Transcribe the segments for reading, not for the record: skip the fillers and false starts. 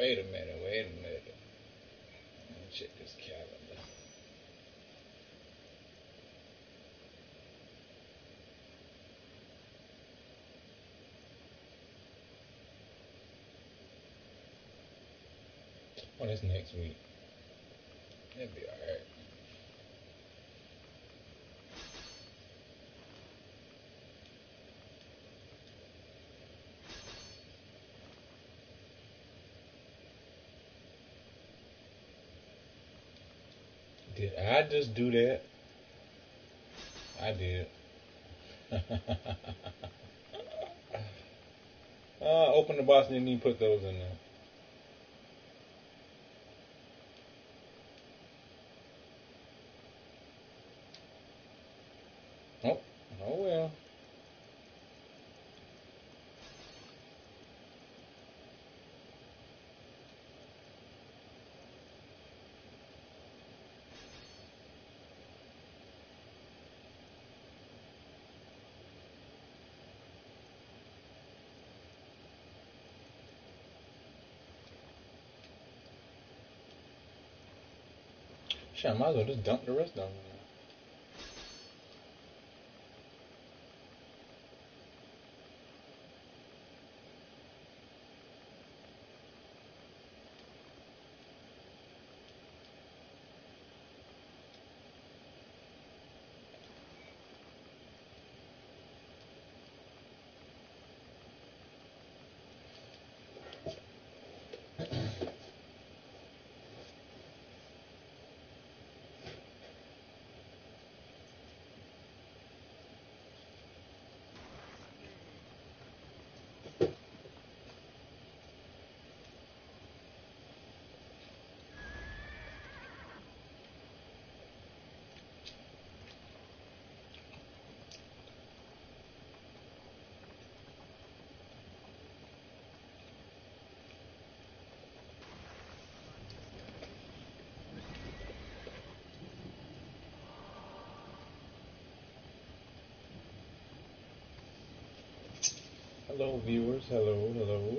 Wait a minute, wait a minute. Let me check this calendar. Oh, that's next week. That'll be alright. Did I just do that? I did. Open the box and didn't even put those in there. Oh, oh well. Shit, I might as well just dump the rest of them. Hello, viewers. Hello, hello.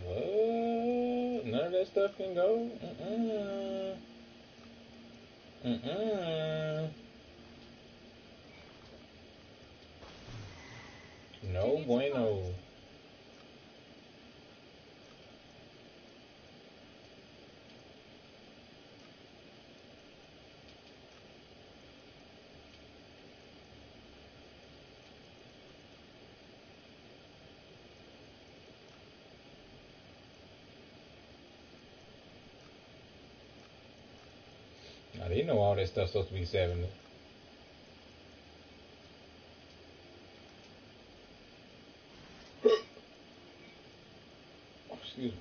What? None of that stuff can go? Mm-mm. Mm-mm. No bueno. Now, they know all that stuff's supposed to be 70. Oh, excuse me.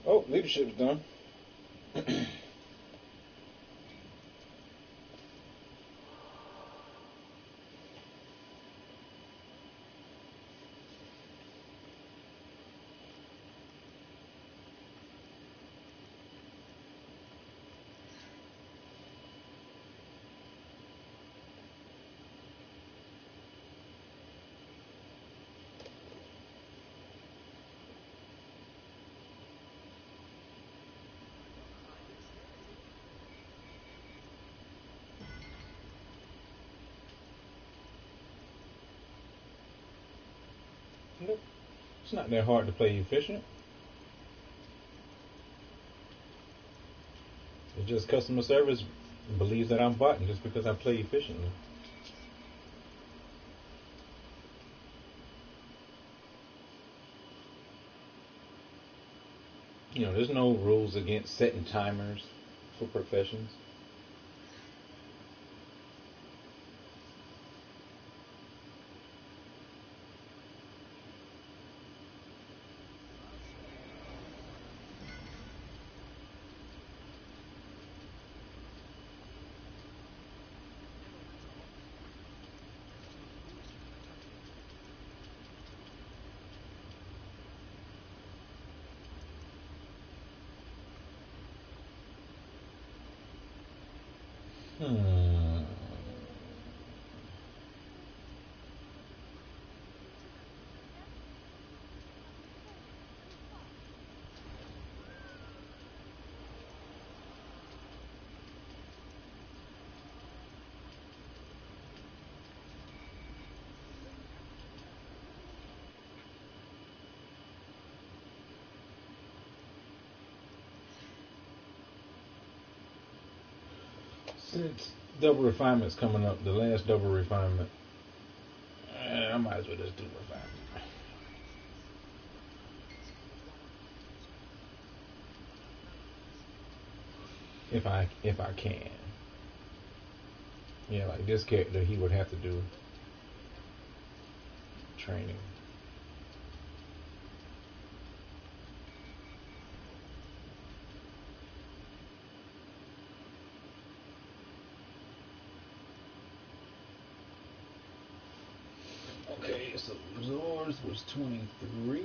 Oh, leadership's done. Nope. It's not that hard to play efficient. It's just customer service believes that I'm botting just because I play efficiently. You know, there's no rules against setting timers for professions. Hmm. Since double refinement's coming up, the last double refinement, I might as well just do refinement. If I can. Yeah, like this character, he would have to do training. Okay, so Zors was 23.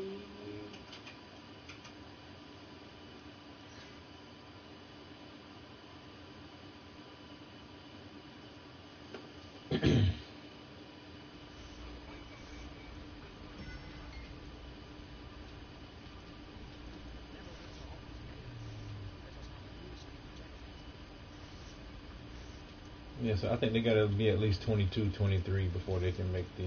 Yeah, so I think they gotta be at least 22, 23 before they can make the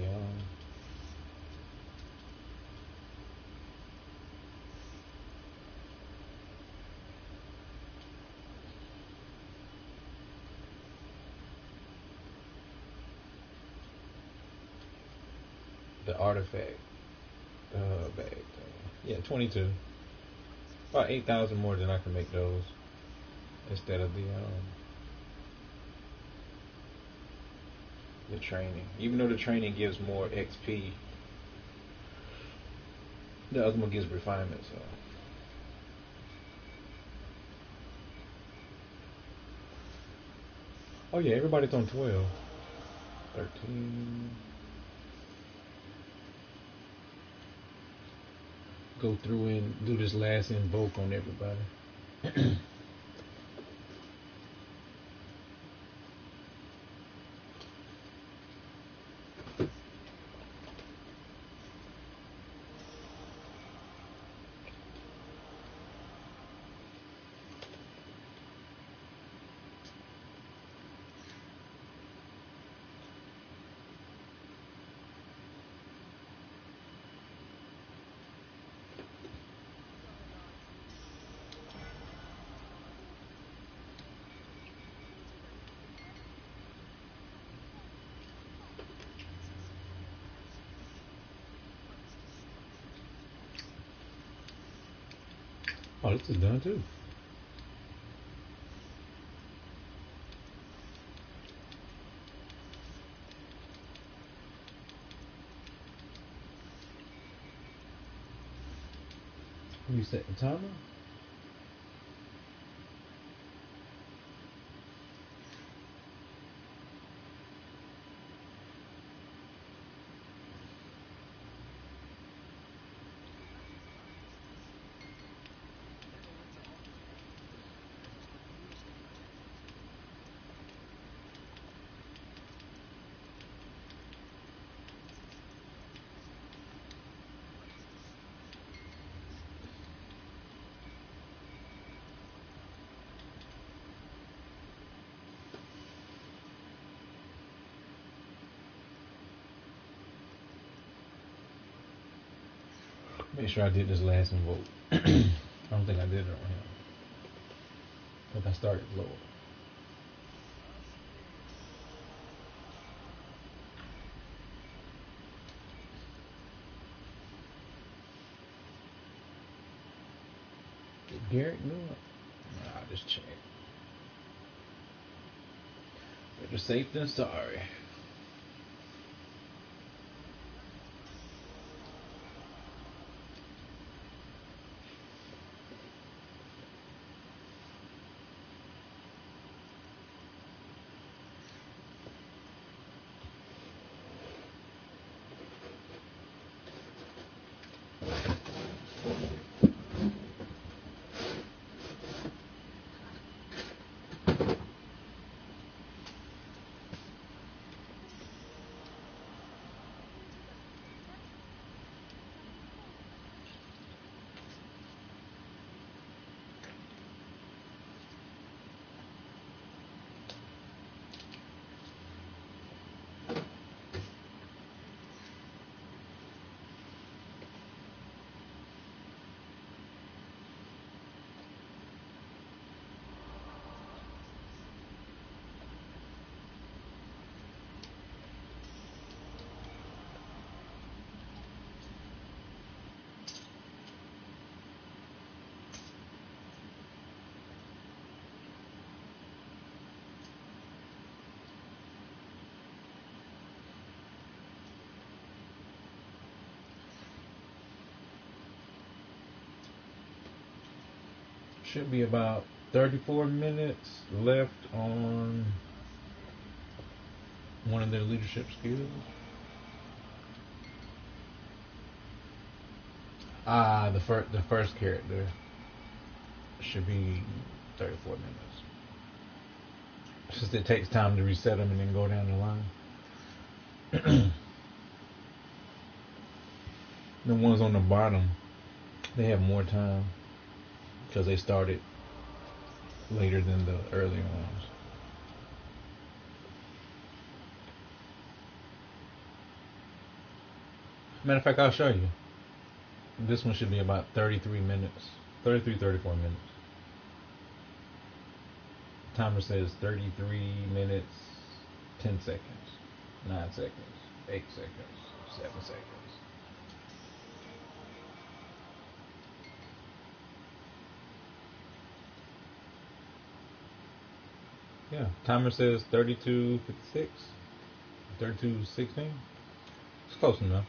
artifact bag thing. Yeah, 22. About 8,000 more than I can make those instead of the training. Even though the training gives more XP, the other one gives refinement. So oh yeah, everybody's on 12. 13. Go through and do this last invoke on everybody. Oh, this is done too. You set the timer? Make sure I did this last invoke. I don't think I did it on him. I think I started lower. Did Garrett do it? Nah, I just checked. Better safe than sorry. Should be about 34 minutes left on one of their leadership skills. The first character should be 34 minutes. Since it takes time to reset them and then go down the line. The ones on the bottom, they have more time because they started later than the earlier ones. Matter of fact, I'll show you. This one should be about 33 minutes. 34 minutes. Timer says 33 minutes, 10 seconds, 9 seconds, 8 seconds, 7 seconds. Yeah, timer says 32:56, 32:16. It's close enough.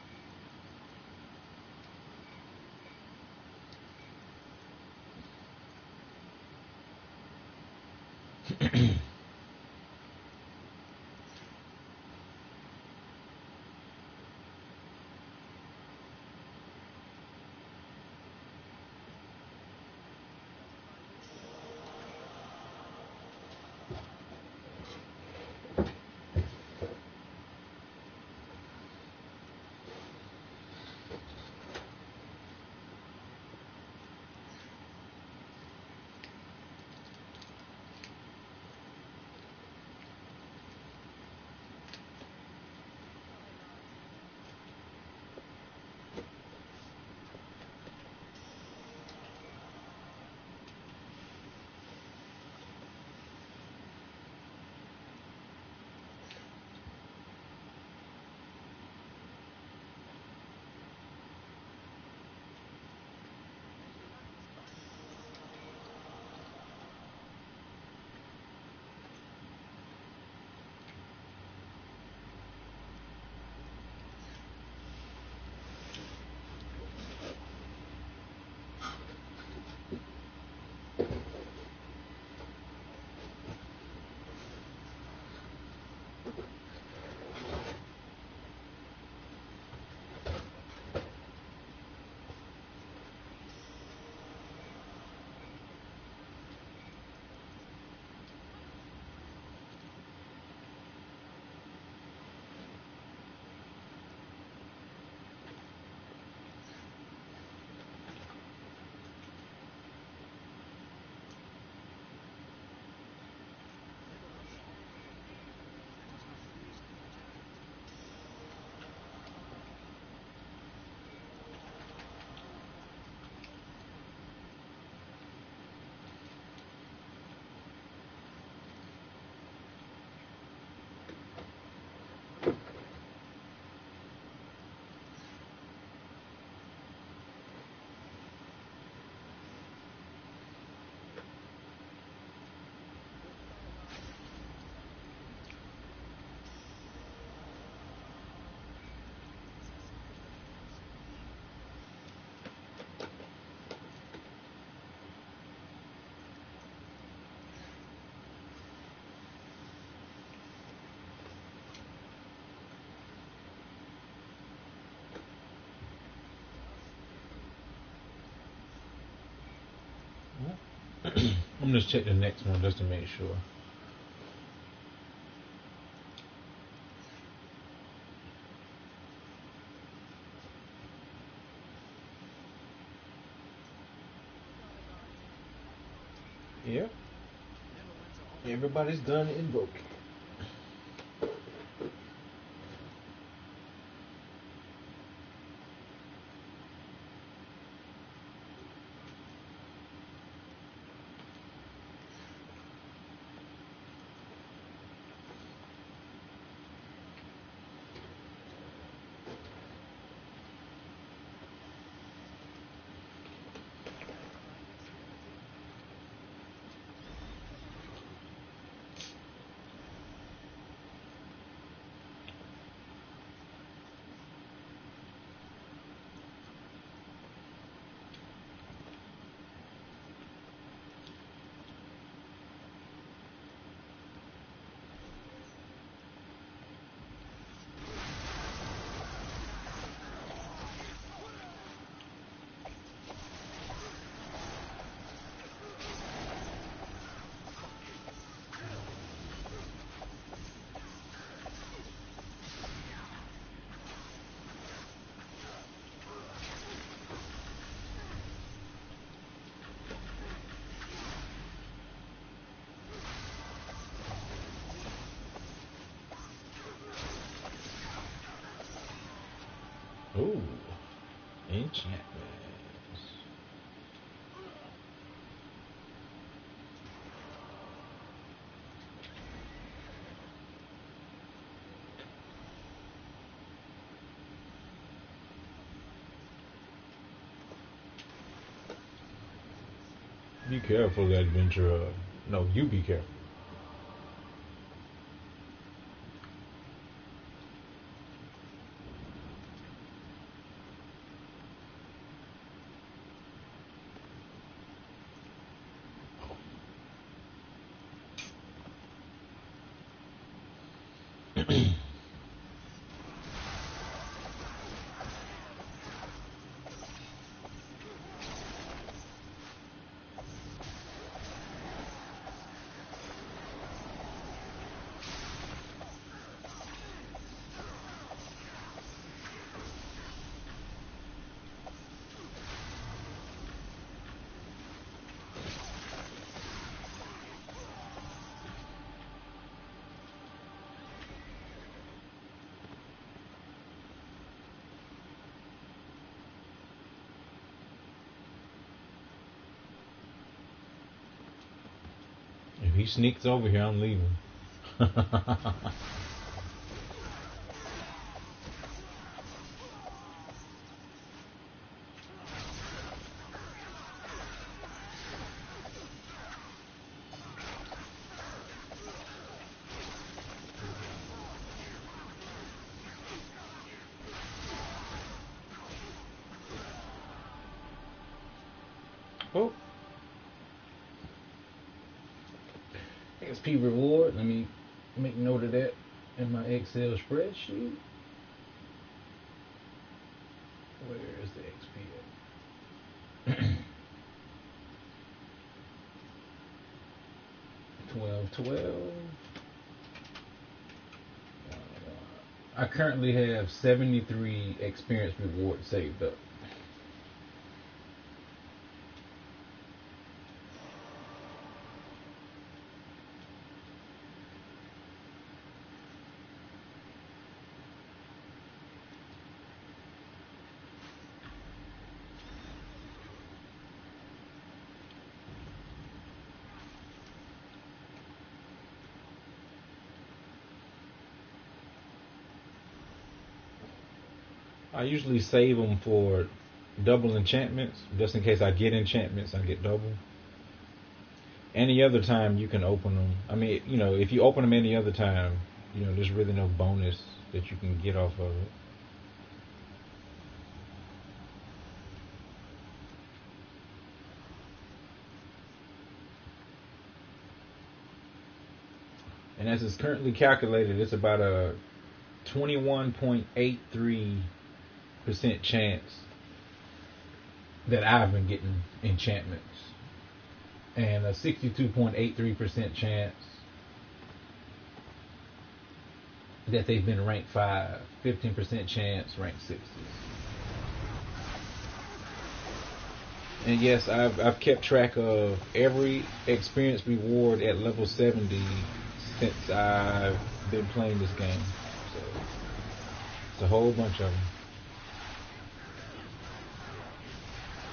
I'm just check the next one just to make sure. Yep. Everybody's done invoking. Ooh, enchantments. Be careful, adventurer. No, you be careful. If he sneaks over here, I'm leaving. Oh, XP reward. Let me make note of that in my Excel spreadsheet. Where is the XP at? 12. I currently have 73 experience rewards saved up. I usually save them for double enchantments, just in case I get enchantments, I get double. Any other time you can open them. I mean, if you open them any other time, there's really no bonus that you can get off of it. And as it's currently calculated, it's about a 21.83% chance that I've been getting enchantments. and a 62.83% chance that they've been ranked 5, 15% chance ranked 60. And yes, I've kept track of every experience reward at level 70 since I've been playing this game. So it's a whole bunch of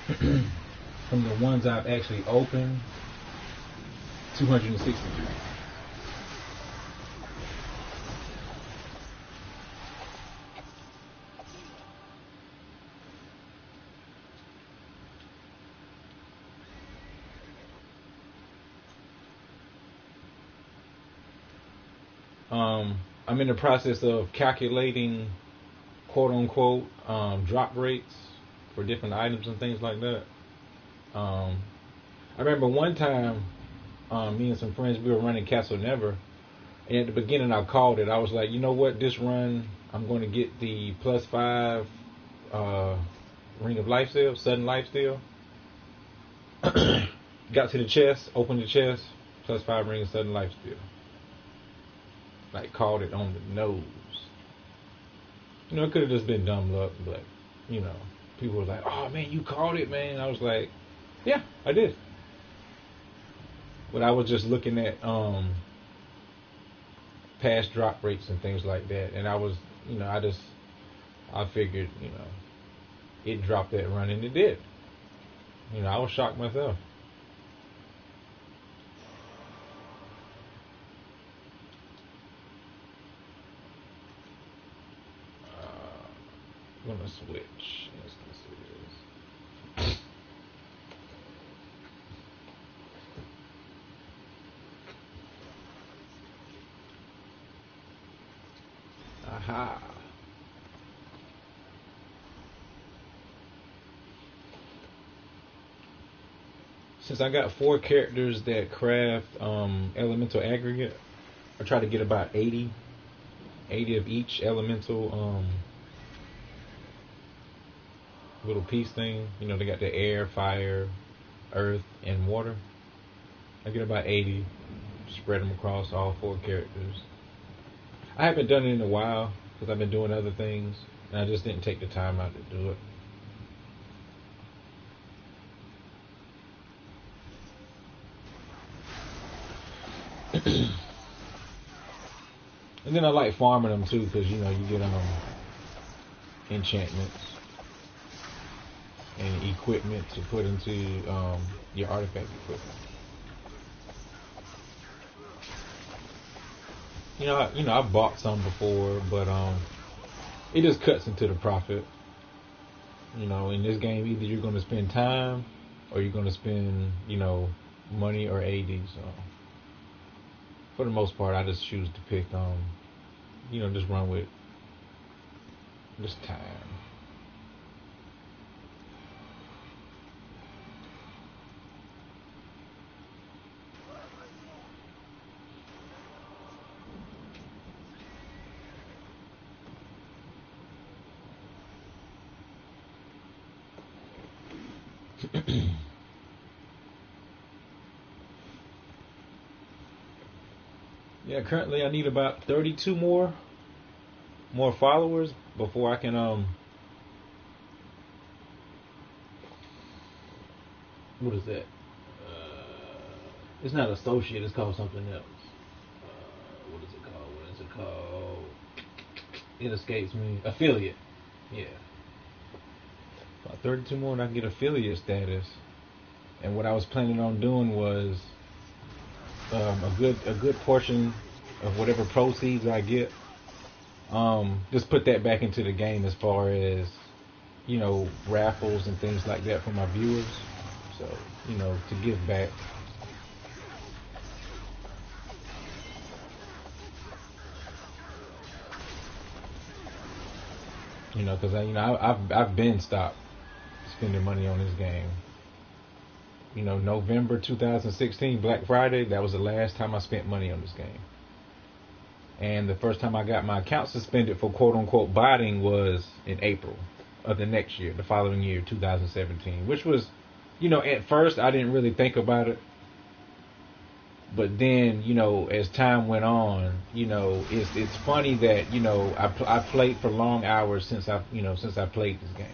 them. From the ones I've actually opened, 263. I'm in the process of calculating quote unquote drop rates for different items and things like that. I remember one time me and some friends, we were running Castle Never, and at the beginning I called it. I was like, you know what, this run I'm going to get the +5 Ring of Life Steal, Sudden Life Steal. Got to the chest, opened the chest, +5 Ring of Sudden Life Steal. Like, called it on the nose. You know, it could have just been dumb luck, but, you know, people were like, oh man, you called it, man. I was like, yeah, I did. But I was just looking at past drop rates and things like that, and I was, you know, I figured, you know, it dropped that run, and it did. You know, I was shocked myself. I'm gonna switch instances. Aha. Since I got 4 characters that craft elemental aggregate, I try to get about 80 of each elemental little piece thing. You know, they got the air, fire, earth, and water. I get about 80, spread them across all 4 characters. I haven't done it in a while because I've been doing other things, and I just didn't take the time out to do it. And then I like farming them too, because you know you get enchantments and equipment to put into your artifact equipment. I've bought some before, but it just cuts into the profit. You know, in this game, either you're going to spend time or you're going to spend, you know, money or AD. So for the most part, I just choose to pick, just run with just time. Yeah, currently I need about 32 more followers before I can what is that? It's not associate. It's called something else. What is it called? What is it called? It escapes me. Affiliate. Yeah. About 32 more, and I can get affiliate status. And what I was planning on doing was a good portion of whatever proceeds I get, just put that back into the game as far as, you know, raffles and things like that for my viewers. So, you know, to give back. You know, because I've been stopped spending money on this game. You know, November 2016, Black Friday, that was the last time I spent money on this game. And the first time I got my account suspended for quote-unquote botting was in April of the next year, the following year, 2017. Which was, you know, at first I didn't really think about it. But then, as time went on, it's funny that I played for long hours since I played this game,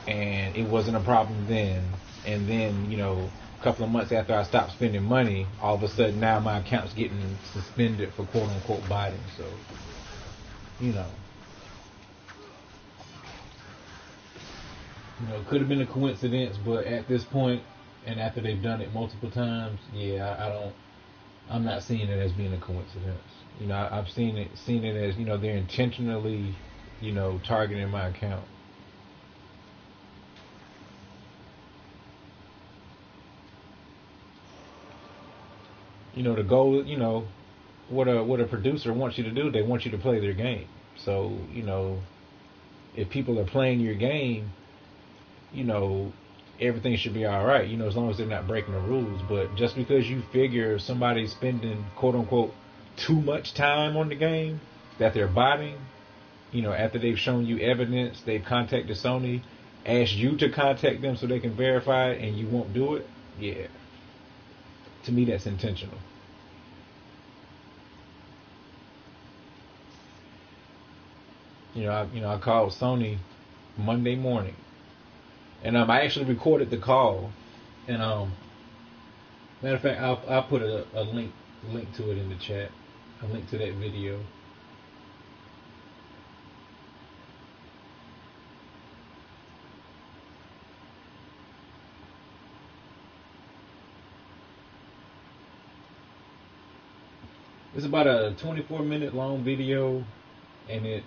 and it wasn't a problem then. And then, a couple of months after I stopped spending money, all of a sudden now my account's getting suspended for quote unquote botting. So, you know, it could have been a coincidence, but at this point, and after they've done it multiple times, yeah, I'm not seeing it as being a coincidence. I've seen it as they're intentionally, targeting my account. The goal, what a producer wants you to do, they want you to play their game. So, if people are playing your game, you know, everything should be all right, as long as they're not breaking the rules. But just because you figure somebody's spending quote unquote too much time on the game, that they're botting, after they've shown you evidence, they've contacted Sony, asked you to contact them so they can verify it, and you won't do it, yeah. To me, that's intentional. I called Sony Monday morning, and I actually recorded the call, and matter of fact, I'll put a link to it in the chat, a link to that video. It's about a 24-minute long video, and it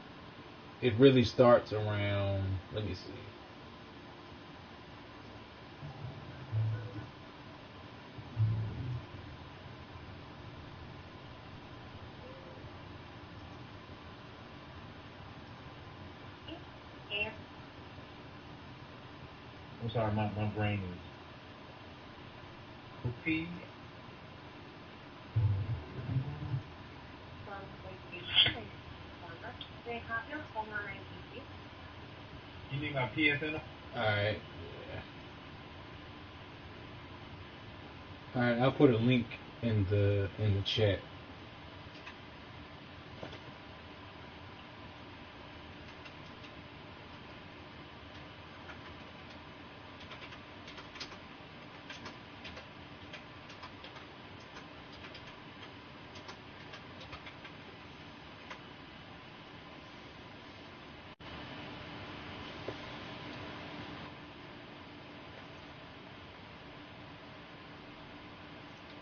really starts around, let me see. I'm sorry, my brain is poopy. You need my PSN? Alright. Alright, I'll put a link in the chat.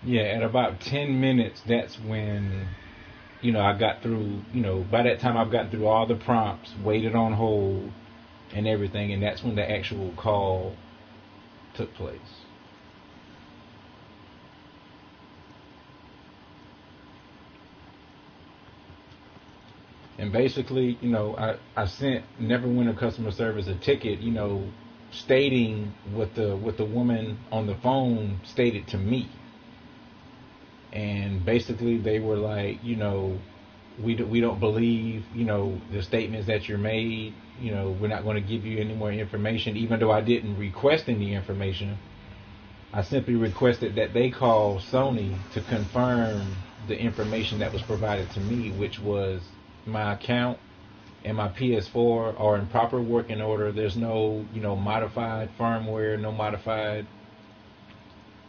Yeah, at about 10 minutes, that's when, I got through, by that time I've gotten through all the prompts, waited on hold, and everything, and that's when the actual call took place. And basically, I sent Neverwinter customer service a ticket, stating what the woman on the phone stated to me. And basically they were like, we don't believe, the statements that you're made, we're not going to give you any more information. Even though I didn't request any information, I simply requested that they call Sony to confirm the information that was provided to me, which was my account and my PS4 are in proper working order. There's no, modified firmware, no modified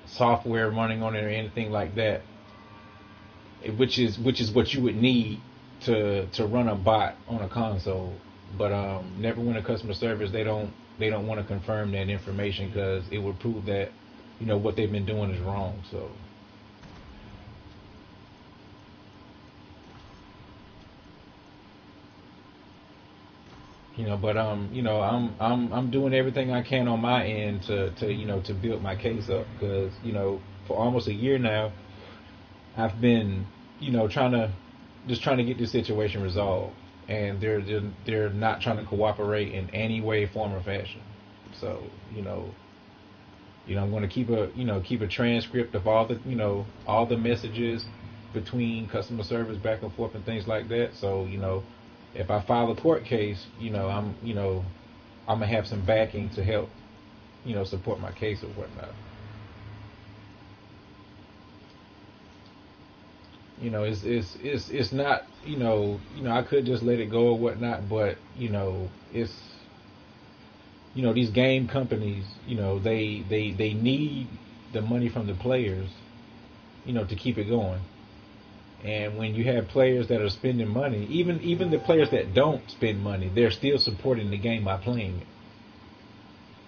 software running on it or anything like that. Which is what you would need to run a bot on a console. But Neverwinter customer service, they don't want to confirm that information because it would prove that what they've been doing is wrong. So but I'm doing everything I can on my end to build my case up, because for almost a year now I've been trying to get this situation resolved, and they're not trying to cooperate in any way, form, or fashion. So I'm going to keep a transcript of all the messages between customer service back and forth and things like that. So if I file a court case, I'm gonna have some backing to help, support my case or whatnot. It's not, I could just let it go or whatnot, but it's, these game companies, they need the money from the players, to keep it going. And when you have players that are spending money, even the players that don't spend money, they're still supporting the game by playing it.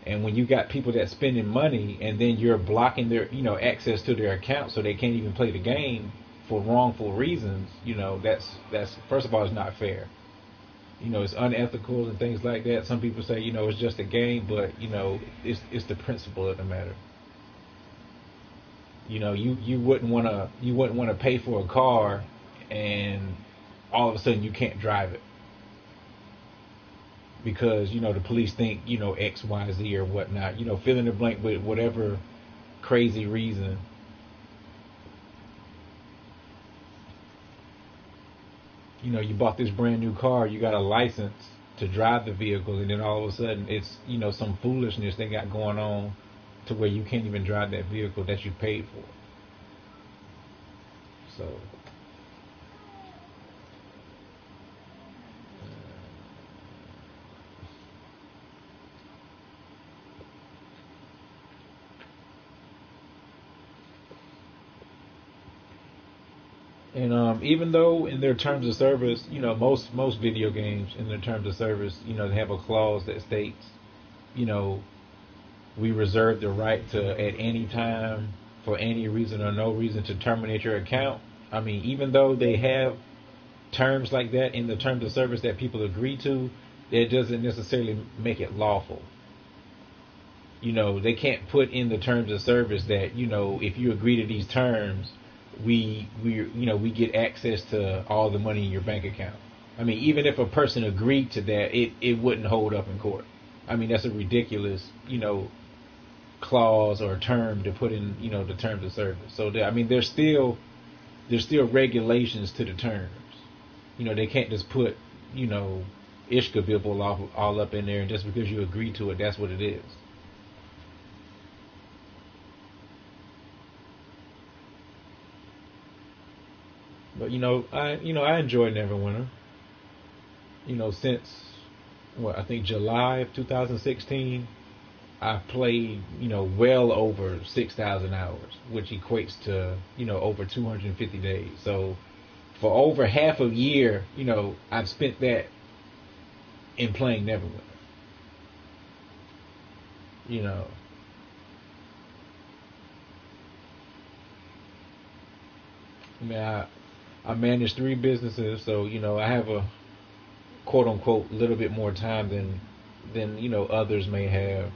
And when you got people that spending money and then you're blocking their, access to their account so they can't even play the game for wrongful reasons, that's first of all, it's not fair. It's unethical and things like that. Some people say, it's just a game, but it's the principle of the matter. You wouldn't want to pay for a car and all of a sudden you can't drive it because the police think X, Y, Z or whatnot. Fill in the blank with whatever crazy reason. You bought this brand new car, you got a license to drive the vehicle, and then all of a sudden it's some foolishness they got going on to where you can't even drive that vehicle that you paid for. So and even though in their terms of service, most video games in their terms of service, they have a clause that states, we reserve the right to at any time, for any reason or no reason, to terminate your account. I mean, even though they have terms like that in the terms of service that people agree to, it doesn't necessarily make it lawful. They can't put in the terms of service that, if you agree to these terms, we get access to all the money in your bank account. I mean, even if a person agreed to that, it wouldn't hold up in court. I mean, that's a ridiculous, clause or term to put in, the terms of service. So, there's still regulations to the terms. They can't just put, Ishkabibble all up in there, and just because you agree to it, that's what it is. But I enjoy Neverwinter. Since I think July of 2016, I've played well over 6,000 hours, which equates to over 250 days. So for over half a year, I've spent that in playing Neverwinter. I mean, I manage 3 businesses, so I have a quote unquote little bit more time than others may have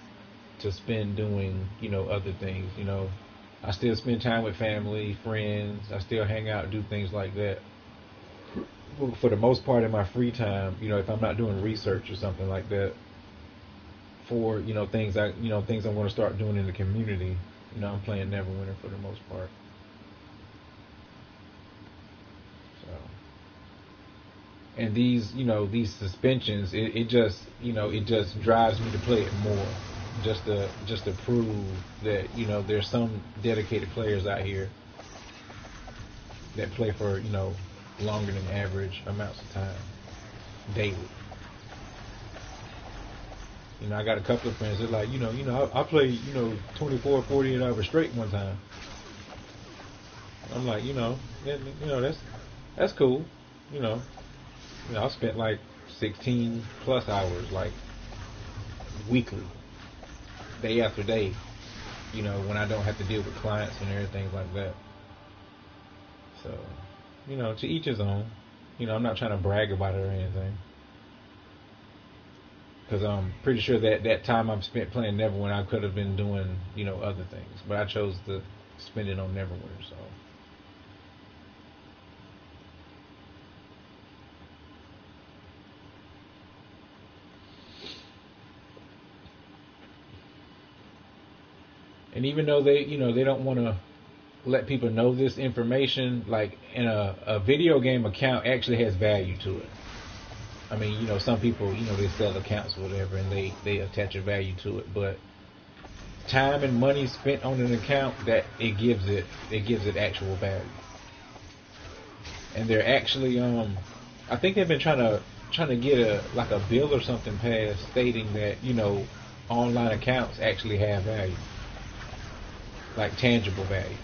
to spend doing other things. I still spend time with family, friends. I still hang out, do things like that. For the most part, in my free time, if I'm not doing research or something like that, for things I want to start doing in the community, I'm playing Neverwinter for the most part. And these suspensions, it just drives me to play it more, just to prove that there's some dedicated players out here that play for longer than average amounts of time daily. I got a couple of friends that like I played 24, 48 hours straight one time. I'm like that's cool. I spent like 16 plus hours, like weekly, day after day, when I don't have to deal with clients and everything like that. So, to each his own. I'm not trying to brag about it or anything. Because I'm pretty sure that time I've spent playing Neverwinter, I could have been doing, other things. But I chose to spend it on Neverwinter, so. And even though they don't want to let people know this information, like in a video game account actually has value to it. I mean, some people, they sell accounts or whatever and they attach a value to it, but time and money spent on an account, that it gives it actual value. and they're actually I think they've been trying to get a like a bill or something passed stating that online accounts actually have value, like tangible value.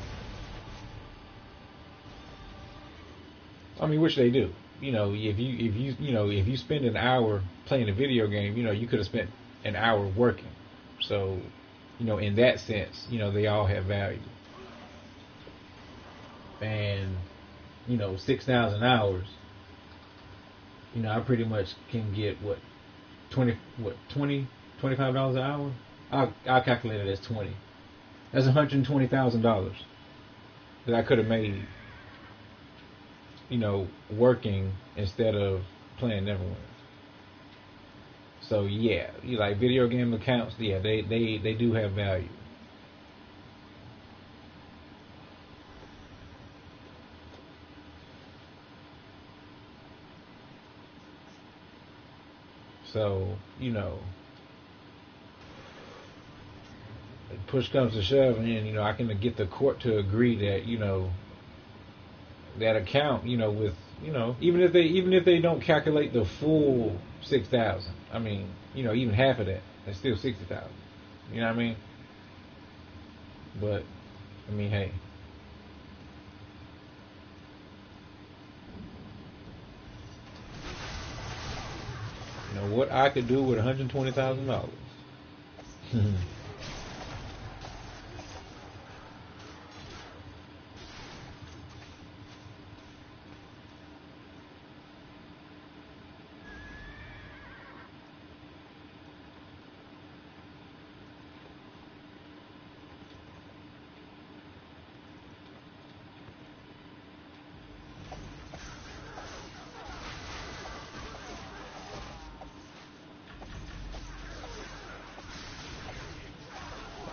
I mean, which they do. If you spend an hour playing a video game, you could have spent an hour working. So, in that sense, they all have value. And 6,000 hours, I pretty much can get what 25 dollars an hour. I'll calculate it as 20. That's $120,000 that I could have made, working instead of playing Neverwinter. So yeah, you like video game accounts, yeah, they do have value. So, push comes to shove, and I can get the court to agree that that account, with even if they don't calculate the full 6,000. I mean, even half of that, that's still 60,000. You know what I mean? But I mean, hey. What I could do with $120,000.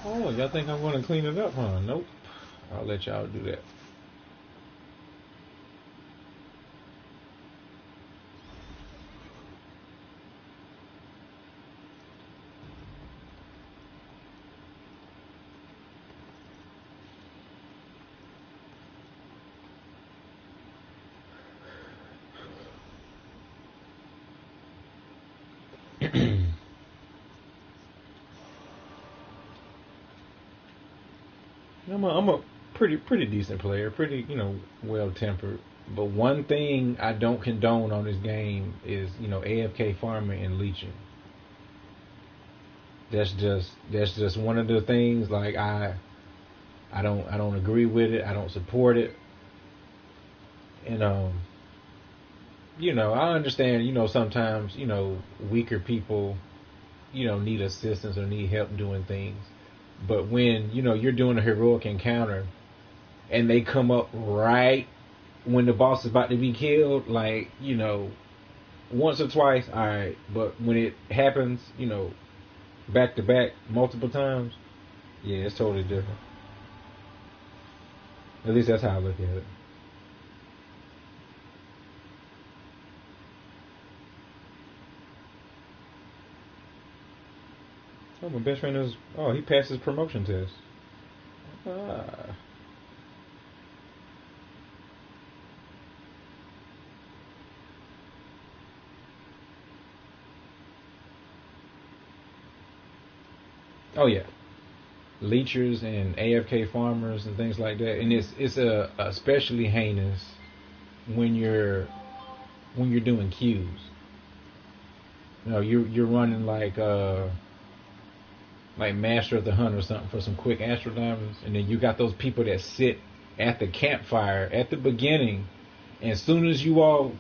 Oh, y'all think I'm going to clean it up, huh? Nope. I'll let y'all do that. I'm a pretty decent player, pretty well tempered. But one thing I don't condone on this game is AFK farming and leeching. That's just one of the things, like I don't agree with it. I don't support it. And I understand sometimes weaker people need assistance or need help doing things. But when you're doing a heroic encounter and they come up right when the boss is about to be killed, like once or twice, all right. But when it happens, back to back multiple times, yeah, it's totally different. At least that's how I look at it. Oh, my best friend is. Oh, he passed his promotion test. Ah. Oh yeah, leechers and AFK farmers and things like that, and it's especially heinous when you're doing queues. You're running like Master of the Hunt or something for some quick Astro Diamonds, and then you got those people that sit at the campfire at the beginning, and as soon as you all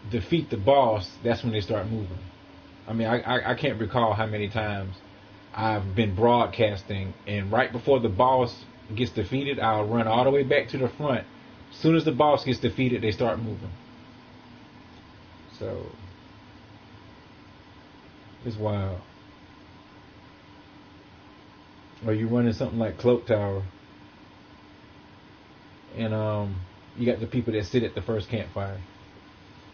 defeat the boss, that's when they start moving. I mean, I can't recall how many times I've been broadcasting, and right before the boss gets defeated, I'll run all the way back to the front. As soon as the boss gets defeated, they start moving. So it's wild. Or you running something like Cloak Tower, and you got the people that sit at the first campfire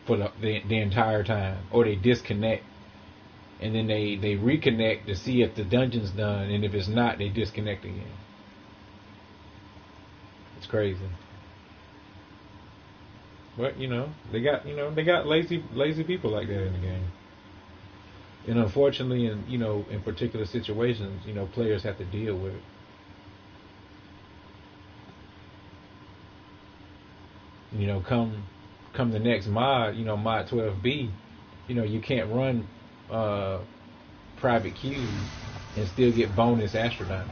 for the entire time, or they disconnect, and then they reconnect to see if the dungeon's done, and if it's not, they disconnect again. It's crazy. But they got lazy people like that in the game. And unfortunately, in particular situations, players have to deal with it. Come the next mod, mod 12B, you can't run private queues and still get bonus astrodyne.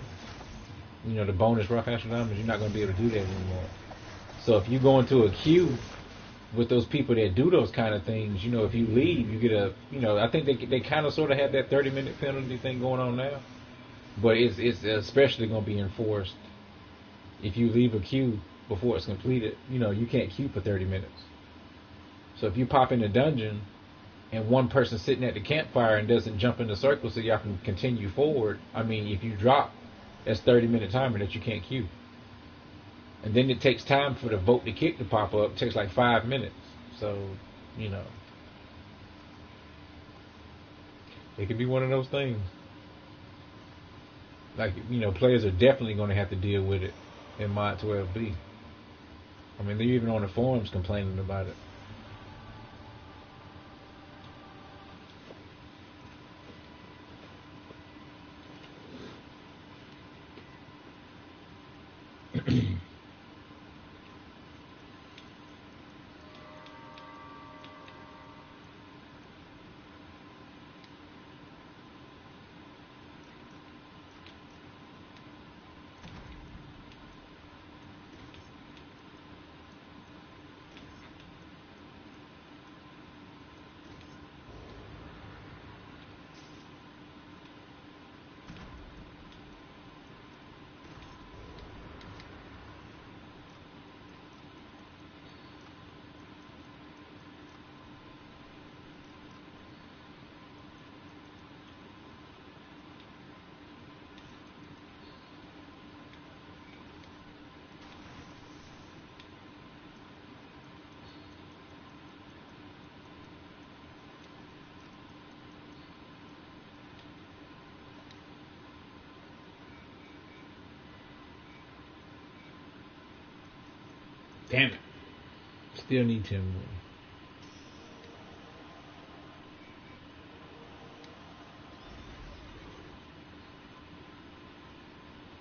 The bonus rough astrodyne, you're not going to be able to do that anymore. So if you go into a queue with those people that do those kind of things, if you leave, you get I think they kind of sort of have that 30-minute penalty thing going on now, but it's especially going to be enforced if you leave a queue before it's completed. You can't queue for 30 minutes. So if you pop in a dungeon and one person sitting at the campfire and doesn't jump in the circle so y'all can continue forward, if you drop, that's 30-minute timer that you can't queue. And then it takes time for the vote to kick to pop up. It takes like 5 minutes. So, it could be one of those things. Like, players are definitely going to have to deal with it in Mod 12B. They're even on the forums complaining about it. Damn it. Still need 10 more.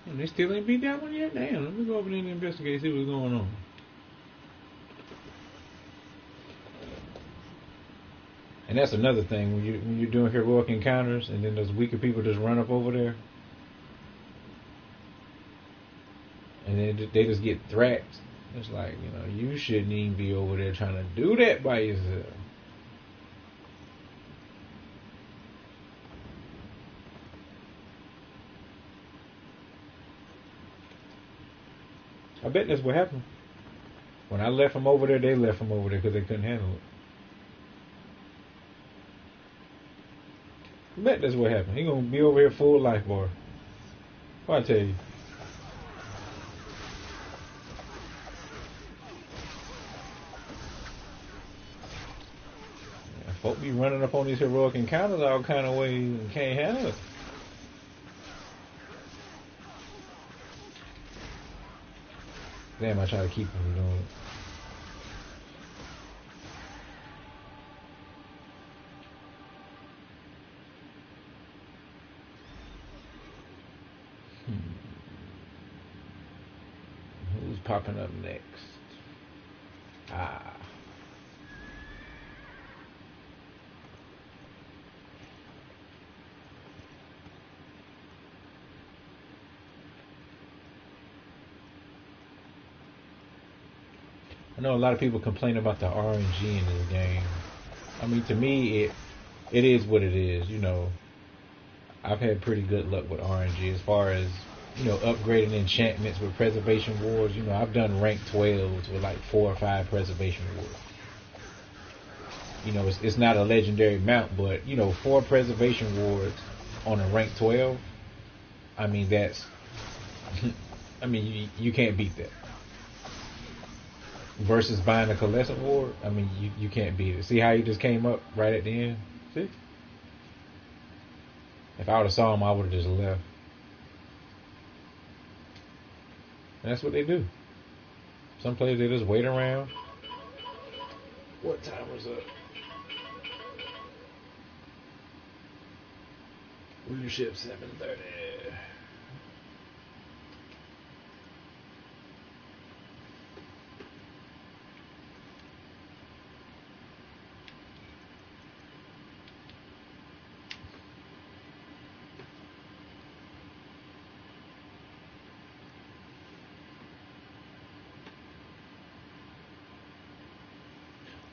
And they still ain't beat that one yet? Damn, let me go over there and investigate, see what's going on. And that's another thing, when you're doing heroic encounters and then those weaker people just run up over there and then they just get thracked. It's like, you shouldn't even be over there trying to do that by yourself. I bet that's what happened. When I left them over there, they left them over there because they couldn't handle it. I bet that's what happened. He gonna be over here full life bar. What I tell you? Folk be running up on these heroic encounters all kind of ways and can't handle it. Damn, I try to keep them from doing it. Who's popping up next? I know a lot of people complain about the RNG in this game. To me, it is what it is. I've had pretty good luck with RNG as far as upgrading enchantments with preservation wards. I've done rank 12s with like 4 or 5 preservation wards. It's not a legendary mount, but 4 preservation wards on a rank 12. That's you can't beat that. Versus buying a Coalescent ward, you can't beat it. See how he just came up right at the end? See? If I would have saw him, I would have just left. And that's what they do. Some players, they just wait around. What time was up? Leadership 7:30.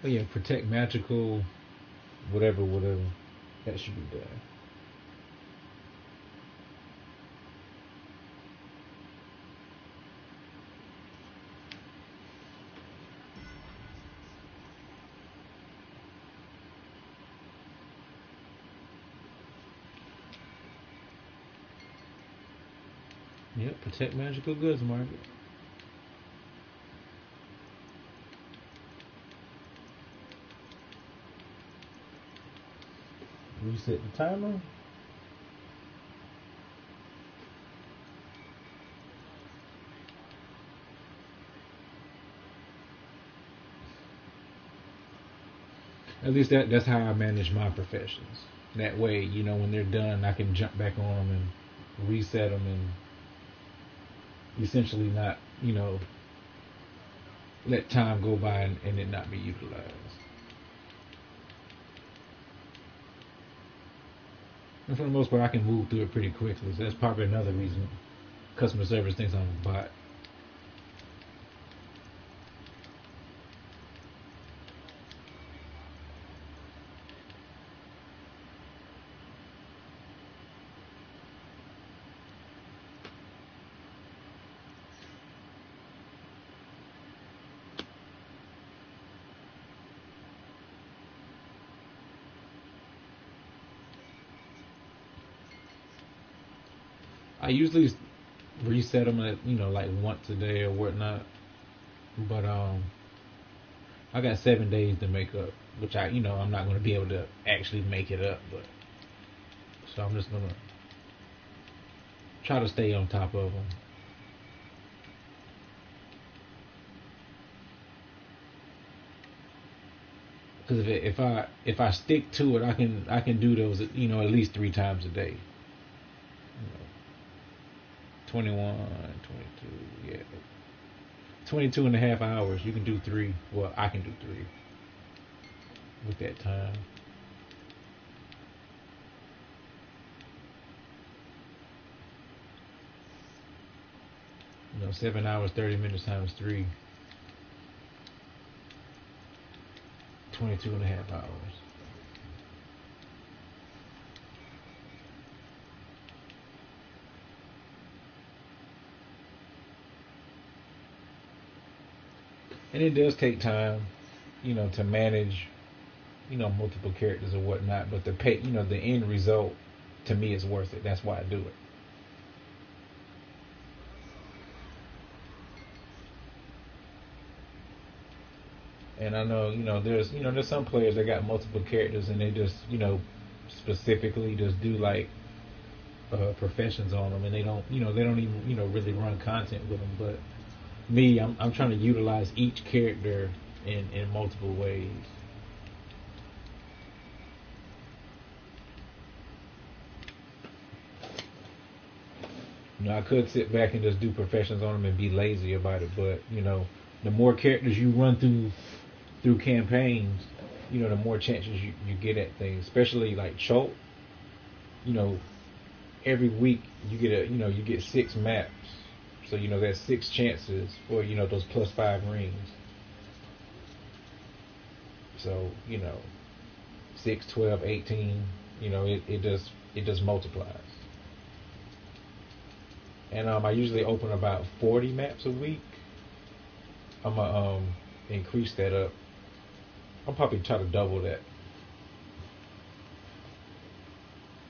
Oh yeah, protect magical, whatever, whatever. That should be done. Yep, protect magical goods, Margaret. Reset the timer. At least that's how I manage my professions. That way, when they're done, I can jump back on them and reset them and essentially not, let time go by and it not be utilized. And for the most part, I can move through it pretty quickly. So that's probably another reason customer service thinks I'm a bot. I usually reset them at like once a day or whatnot. But I got 7 days to make up, which I'm not going to be able to actually make it up. But so I'm just gonna try to stay on top of them. Because if I stick to it, I can do those at least 3 times a day. 21, 22, yeah. 22 and a half hours. You can do 3. Well, I can do 3 with that time. 7 hours, 30 minutes times 3, 22 and a half hours. And it does take time, to manage, multiple characters or whatnot. But the end result, to me, is worth it. That's why I do it. And I know, there's some players that got multiple characters and they just, specifically just do like professions on them, and they don't even, really run content with them. But me, I'm trying to utilize each character in multiple ways. I could sit back and just do professions on them and be lazy about it, but the more characters you run through campaigns, the more chances you get at things. Especially like Choke, you know, every week you get 6 maps, so that's 6 chances for those +5 rings. So 6, 12, 18. It just multiplies. And I usually open about 40 maps a week. I'm gonna increase that up. I'll probably try to double that.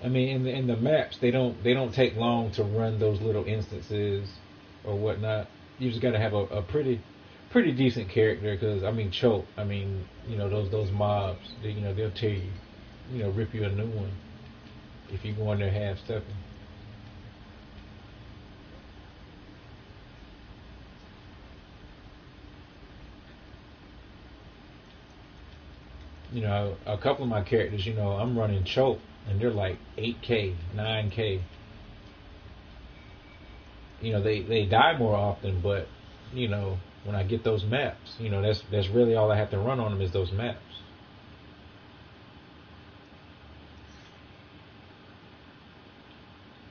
I mean, in the maps, they don't take long to run those little instances or whatnot. You just got to have a pretty decent character, because I mean, Choke. I mean, those mobs. They'll tear you. Rip you a new one if you go in there half stepping. You know, a couple of my characters, you know, I'm running choke, and they're like 8K, 9K. You know, they die more often, but you know, when I get those maps, you know, that's really all I have to run on them is those maps.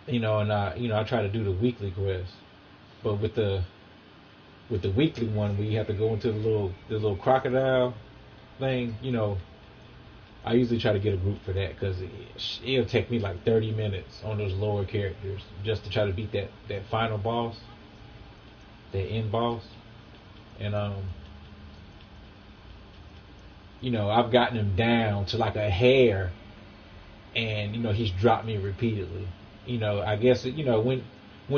You know, and I try to do the weekly quest, but with the weekly one, we have to go into the little crocodile thing. You know, I usually try to get a group for that because it'll take me like 30 minutes on those lower characters just to try to beat that final boss, that end boss, and you know, I've gotten him down to like a hair, and you know, he's dropped me repeatedly. You know, I guess you know when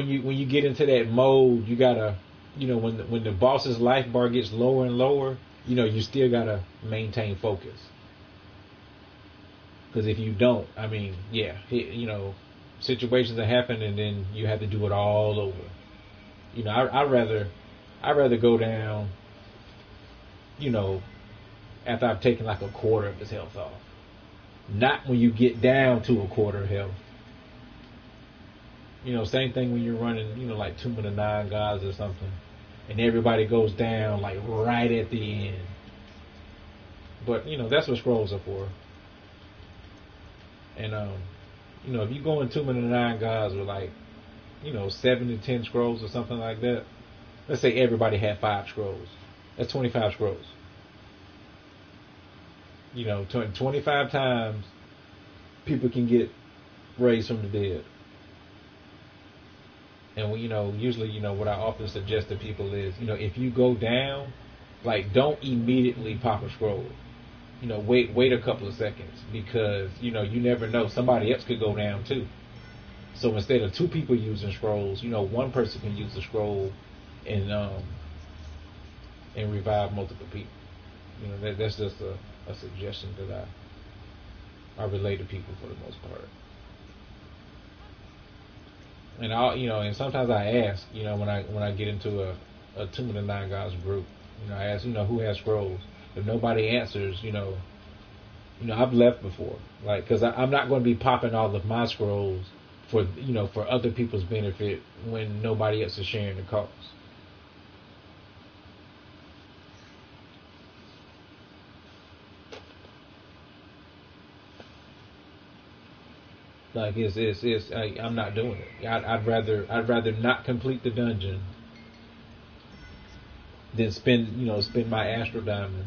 you get into that mode, you gotta, you know, when the boss's life bar gets lower and lower, you know, you still gotta maintain focus. Because if you don't, I mean, yeah, you know, situations that happen, and then you have to do it all over. You know, I rather go down, you know, after I've taken like a quarter of his health off. Not when you get down to a quarter of health. You know, same thing when you're running, you know, like Tomb of the Nine Gods or something, and everybody goes down like right at the end. But you know, that's what scrolls are for. And you know, if you go in Tomb of the Nine Gods with like, you know, 7 to 10 scrolls or something like that, let's say everybody had 5 scrolls. That's 25 scrolls. You know, 25 times people can get raised from the dead. And you know, usually, you know, what I often suggest to people is, you know, if you go down, like, don't immediately pop a scroll. You know, wait a couple of seconds, because you know, you never know, somebody else could go down too. So instead of 2 people using scrolls, you know, one person can use the scroll and revive multiple people. You know, that's just a suggestion that I relay to people for the most part. And you know, and sometimes I ask, you know, when I get into a Tomb of the Nine Gods group, you know, I ask, you know, who has scrolls. If nobody answers, you know, I've left before, like, because I'm not going to be popping all of my scrolls for, you know, for other people's benefit when nobody else is sharing the cost. Like, I'm not doing it. I'd rather not complete the dungeon than spend my astral diamonds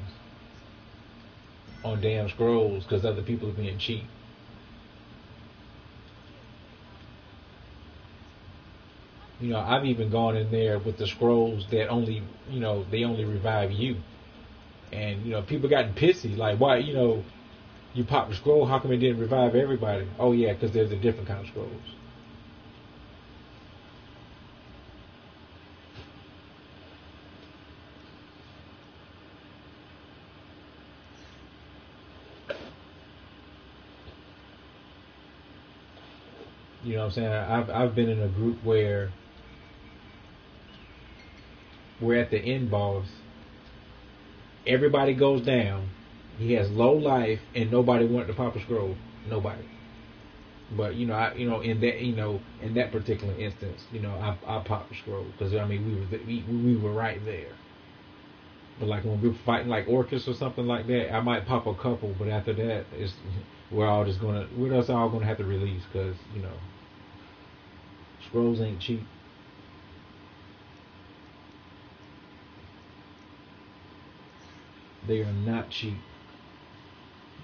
on damn scrolls because other people are being cheap. You know, I've even gone in there with the scrolls that only, you know, they only revive you. And, you know, people gotten pissy. Like, why, you know, you pop the scroll, how come it didn't revive everybody? Oh, yeah, because there's a different kind of scrolls. You know what I'm saying? I've been in a group where we're at the end boss, everybody goes down, he has low life, and nobody wanted to pop a scroll. Nobody. But in that particular instance, you know, I popped a scroll because I mean we were right there. But like when we were fighting like Orcus or something like that, I might pop a couple, but after that, we're just all gonna have to release because you know scrolls ain't cheap. They are not cheap.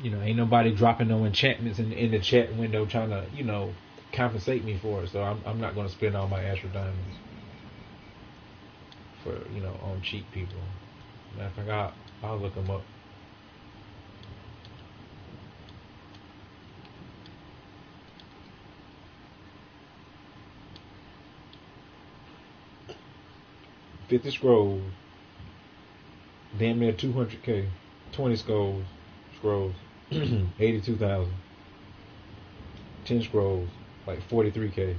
You know, ain't nobody dropping no enchantments in the chat window trying to, you know, compensate me for it. So I'm not going to spend all my astral diamonds for, you know, on cheap people. Matter of fact, I'll look them up. $50 scrolls, damn near 200K, 20 scrolls, 82,000, 10 scrolls, like 43K.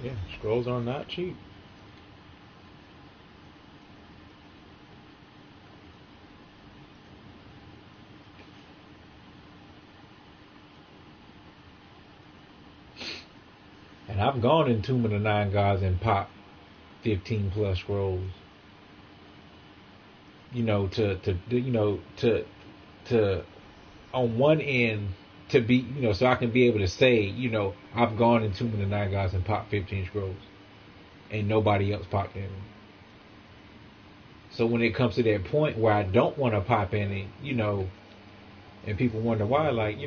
Yeah, scrolls are not cheap. And I've gone in Tomb of the Nine Gods and popped 15 plus scrolls. You know, to on one end to be, so I can be able to say, I've gone in Tomb of the Nine Gods and popped 15 scrolls, and nobody else popped in. So when it comes to that point where I don't want to pop any, and people wonder why, like,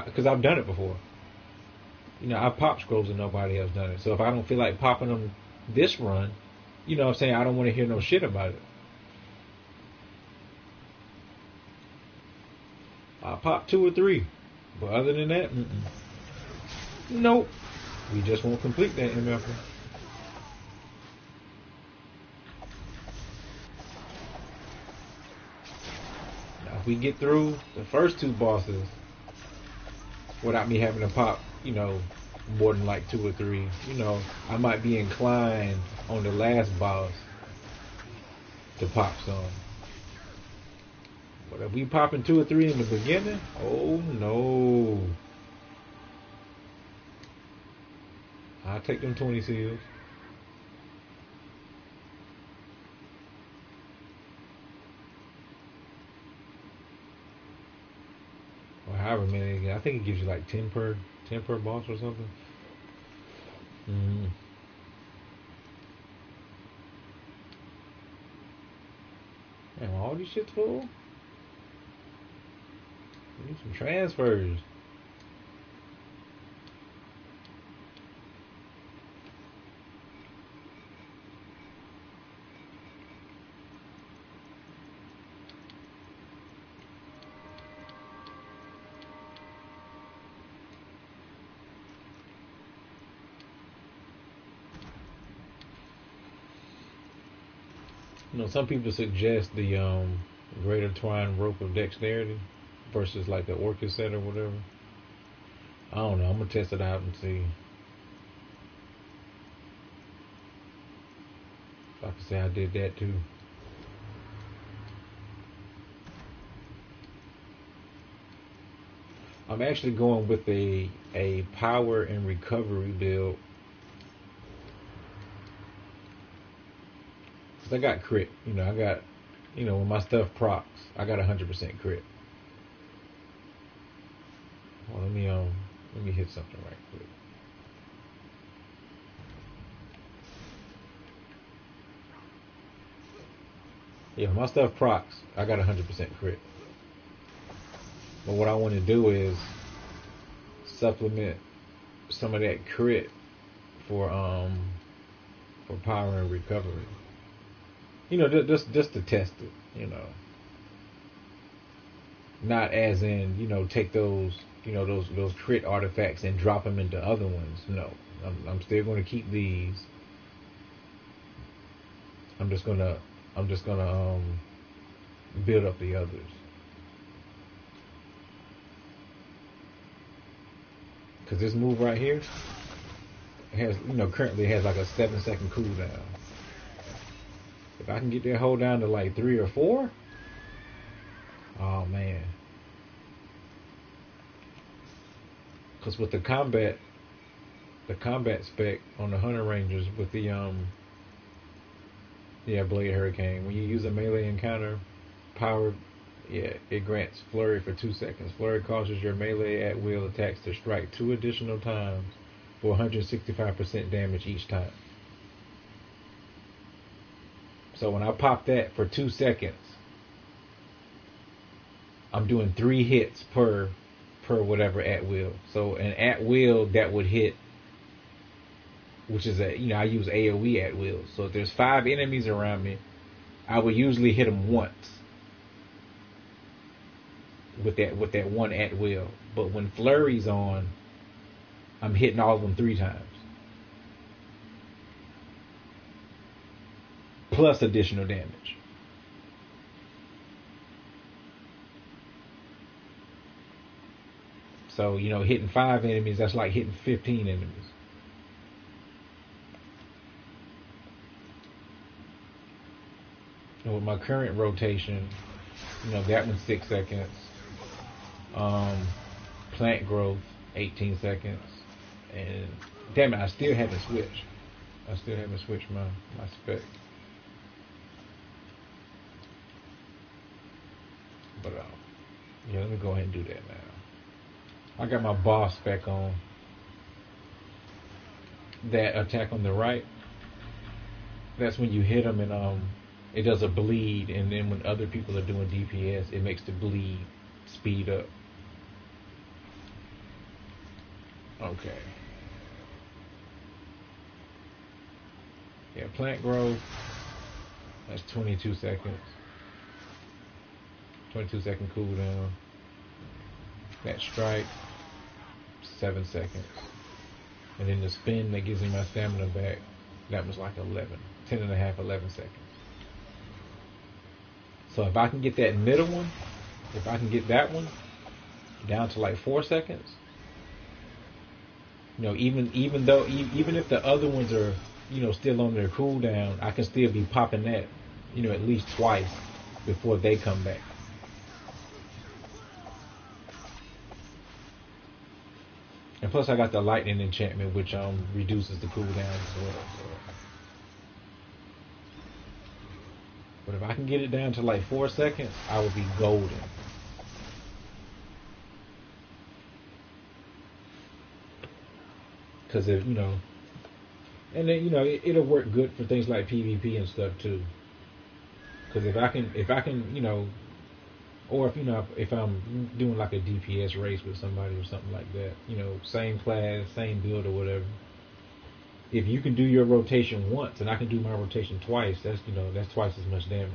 because I've done it before. I've popped scrolls and nobody else done it. So if I don't feel like popping them this run, what I'm saying, I don't want to hear no shit about it. I pop 2 or 3, but other than that, nope. We just won't complete that MF. Now, if we get through the first 2 bosses without me having to pop, more than like 2 or 3, I might be inclined on the last boss to pop some. But if we popping 2 or 3 in the beginning, oh no. I'll take them 20 seals. Or however many. I think it gives you like 10 per boss or something. Damn, all these shit's full? We need some transfers. Some people suggest the greater twine rope of dexterity versus like the orchid set or whatever. I don't know. I'm gonna test it out and see. If I can say I did that too. I'm actually going with a power and recovery build. I got crit, I got, when my stuff procs, I got 100% crit. Well, let me hit something right quick. Yeah, when my stuff procs, I got 100% crit. But what I want to do is supplement some of that crit for power and recovery. Just to test it, Not as in, take those, those crit artifacts and drop them into other ones. No, I'm still going to keep these. I'm just gonna build up the others. Cause this move right here has, currently has like a 7-second cooldown. If I can get that hold down to like 3 or 4, oh man. Because with the combat spec on the Hunter Rangers with the Blade Hurricane, when you use a melee encounter, power, it grants flurry for 2 seconds. Flurry causes your melee at will attacks to strike 2 additional times for 165% damage each time. So when I pop that for 2 seconds, I'm doing 3 hits per whatever at will. So an at will that would hit, which is I use AoE at will. So if there's 5 enemies around me, I would usually hit them once with that one at will. But when flurry's on, I'm hitting all of them 3 times. Plus additional damage. So, hitting 5 enemies, that's like hitting 15 enemies. And with my current rotation, that one's 6 seconds. Plant growth, 18 seconds. And Damn it, I still haven't switched. I still haven't switched my spec. But yeah, let me go ahead and do that now. I got my boss spec on. That attack on the right. That's when you hit them and it does a bleed, and then when other people are doing DPS, it makes the bleed speed up. Okay. Yeah, plant growth. That's 22 seconds. 22-second cooldown. That strike, 7 seconds. And then the spin that gives me my stamina back, that was like 10 and a half, 11 seconds. So if I can get that middle one, if I can get that one down to like 4 seconds, you know, even if the other ones are, you know, still on their cooldown, I can still be popping that, you know, at least twice before they come back. And plus I got the lightning enchantment, which reduces the cooldown as well. So. But if I can get it down to like 4 seconds, I would be golden. Because if, you know, and then, you know, it'll work good for things like PvP and stuff too. Because if I can, you know, or if, you know, if I'm doing like a DPS race with somebody or something like that, you know, same class, same build or whatever. If you can do your rotation once and I can do my rotation twice, that's, you know, that's twice as much damage.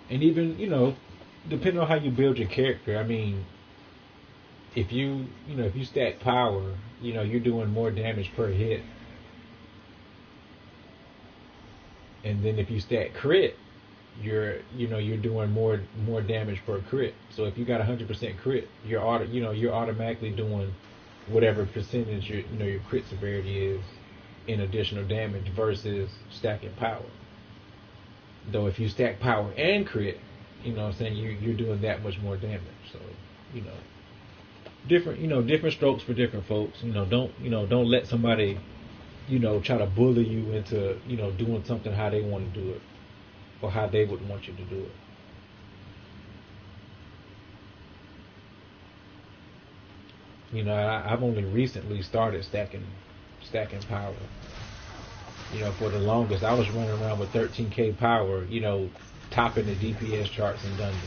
And even, you know, depending on how you build your character, I mean, if you stack power, you know, you're doing more damage per hit. And then if you stack crit, you're doing more damage per crit. So if you got 100% crit, you're automatically doing whatever percentage your crit severity is in additional damage versus stacking power. Though if you stack power and crit, you know what I'm saying, you're doing that much more damage. So, you know, different strokes for different folks. Don't let somebody, try to bully you into, doing something how they want to do it or how they would want you to do it. I've only recently started stacking power. For the longest, I was running around with 13k power, topping the DPS charts in dungeons.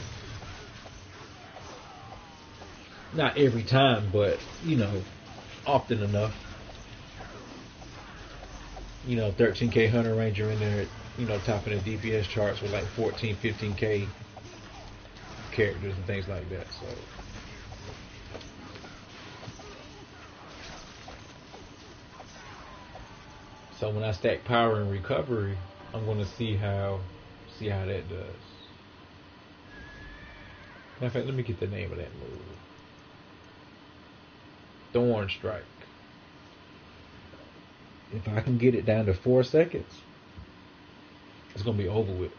Not every time, but, often enough. 13k Hunter Ranger in there, topping the DPS charts with like 14, 15k characters and things like that. So when I stack power and recovery, I'm going to see how that does. In fact, let me get the name of that move. Thorn Strike. If I can get it down to 4 seconds, it's going to be over with.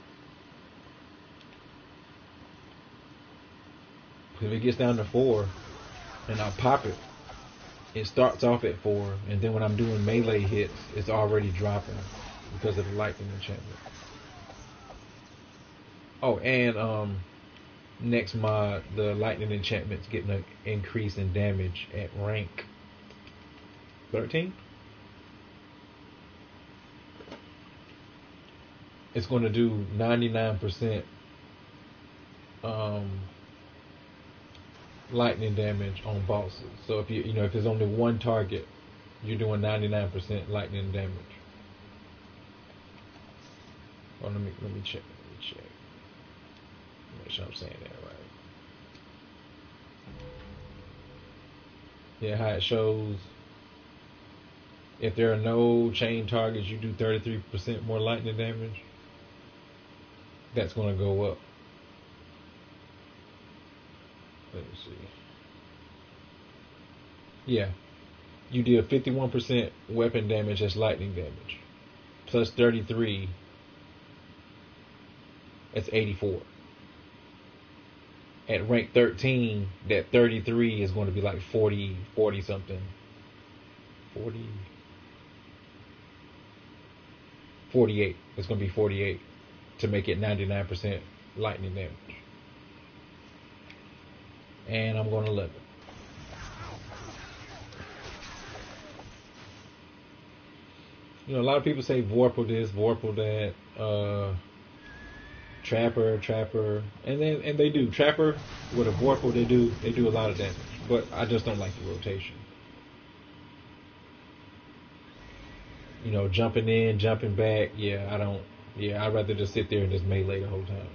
If it gets down to 4 and I pop it, it starts off at 4, and then when I'm doing melee hits, it's already dropping because of the lightning enchantment. Oh, and next mod, the lightning enchantment's getting an increase in damage at rank 13. It's going to do 99% lightning damage on bosses. So if if there's only one target, you're doing 99% lightning damage. Oh, let me check. Make sure I'm saying that right. Yeah, how it shows. If there are no chain targets, you do 33% more lightning damage. That's going to go up. Let me see. Yeah. You deal 51% weapon damage as lightning damage. Plus 33. That's 84. at rank 13, that 33 is going to be like 40, 40 something. 40, 48. It's going to be 48 to make it 99% lightning damage. And I'm going to level. You know, a lot of people say Vorpal this, Vorpal that, Trapper, and they do. Trapper with a Vorpal, they do a lot of damage. But I just don't like the rotation. You know, jumping in, jumping back, yeah, I don't. Yeah, I'd rather just sit there and just melee the whole time.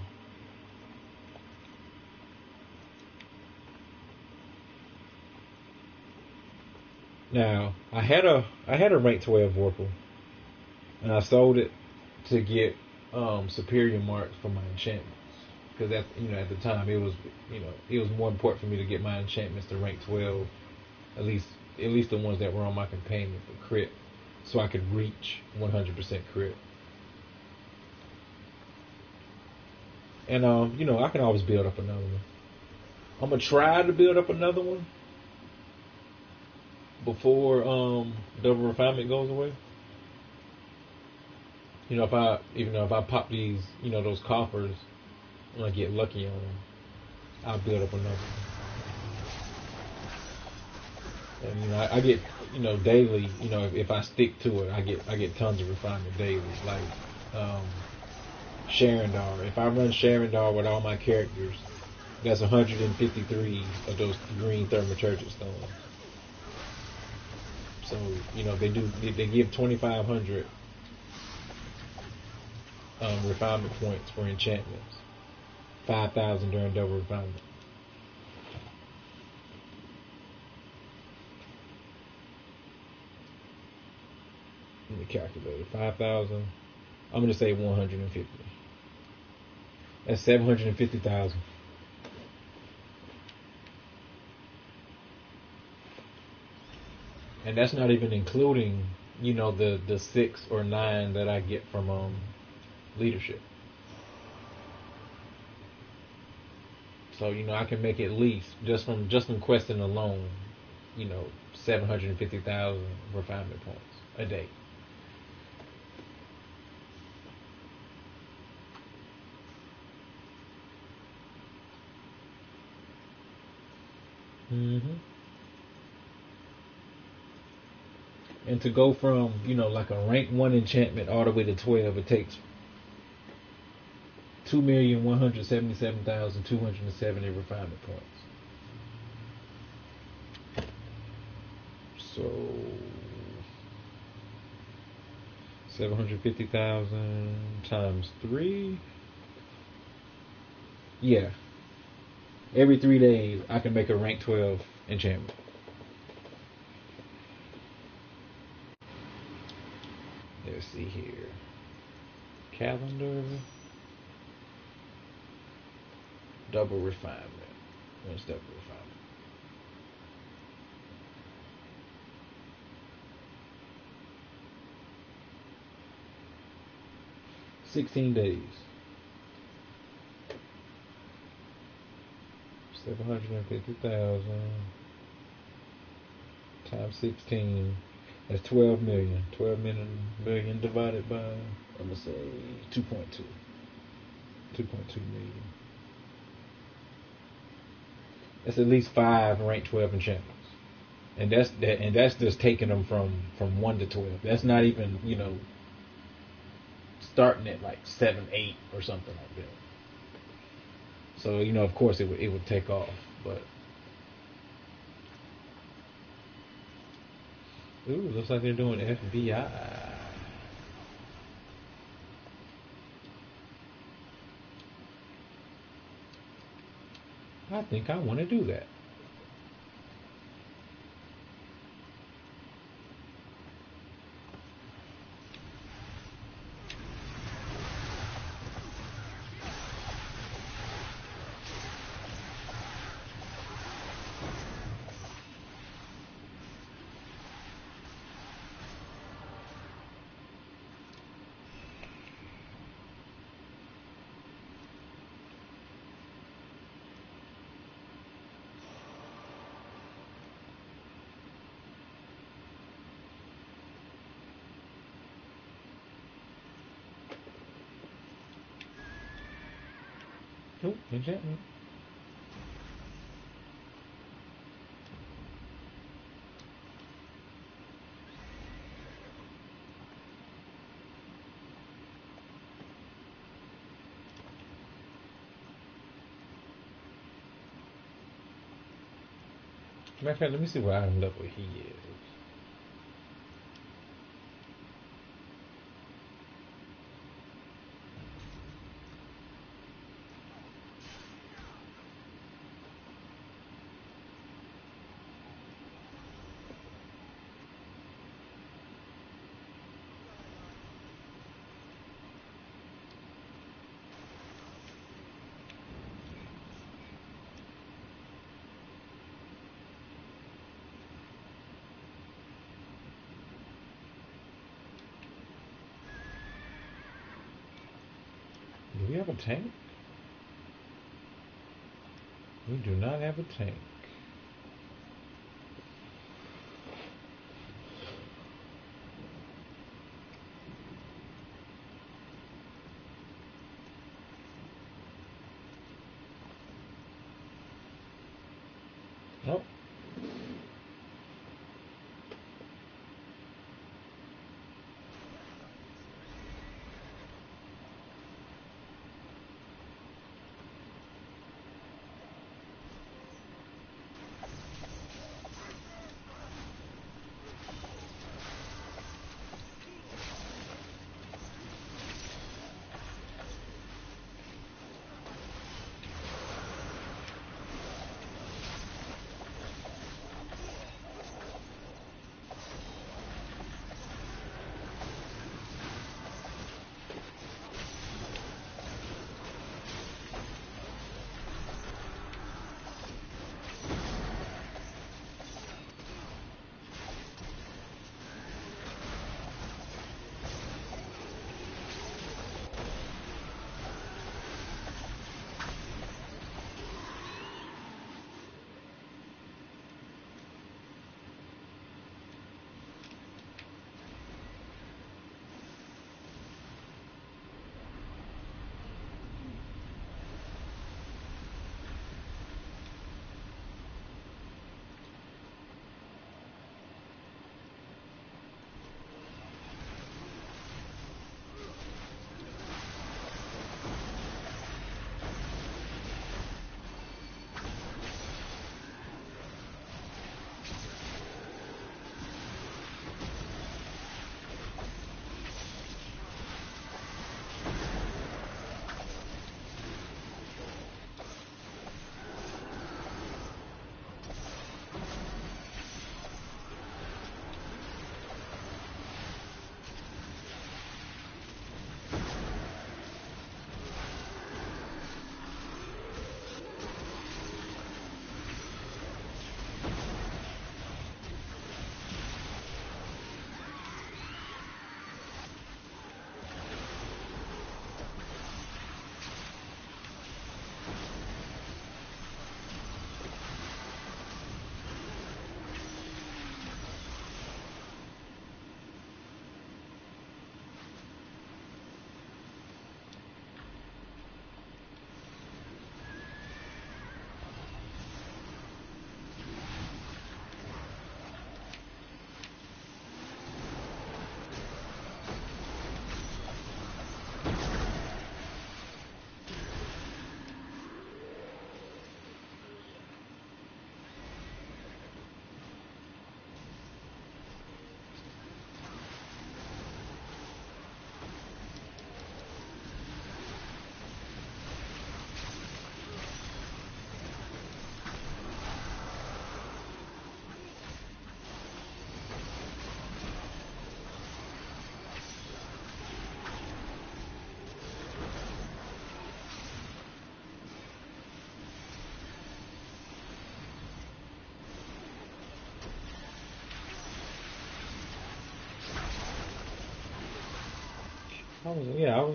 Now, I had a rank 12 Vorpal, and I sold it to get superior marks for my enchantments. Because at the time it was more important for me to get my enchantments to rank 12, at least the ones that were on my companion for crit, so I could reach 100% crit. And I can always build up another one. I'm gonna try to build up another one before double refinement goes away. If I pop these, those coffers, when I get lucky on them, I'll build up another one. And I get, daily, if I stick to it, I get tons of refinement daily. Like Sharandar. If I run Sharandar with all my characters, that's 153 of those green thermoturgic stones. So they give 2,500 refinement points for enchantments, 5,000 during double refinement. Let me calculate it. 5,000. I'm gonna say 150. That's 750,000. And that's not even including, the 6 or 9 that I get from leadership. So I can make at least just from questing alone, 750,000 refinement points a day. Mm-hmm. And to go from, like a rank 1 enchantment all the way to 12, it takes 2,177,270 refinement points. So 750,000 times 3. Yeah. Every 3 days, I can make a rank 12 enchantment. Let's see here. Calendar. Double refinement. When's double refinement? $16 days. 750,000 times 16. That's 12 million. 12 million divided by, I'm gonna say 2.2. 2.2 million. That's at least 5 rank 12 enchantments, and that's just taking them from 1 to 12. That's not even starting at like 7, 8 or something like that. So of course it would take off, but ooh, looks like they're doing FBI. I think I want to do that. Nope, you didn't. Matter of fact, let me see what item level he is. Do we have a tank? We do not have a tank. Nope.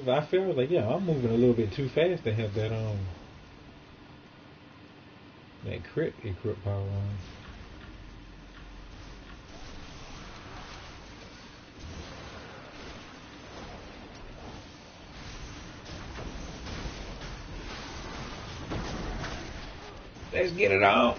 I feel like, yeah, I'm moving a little bit too fast to have that crit equip power on. Let's get it on.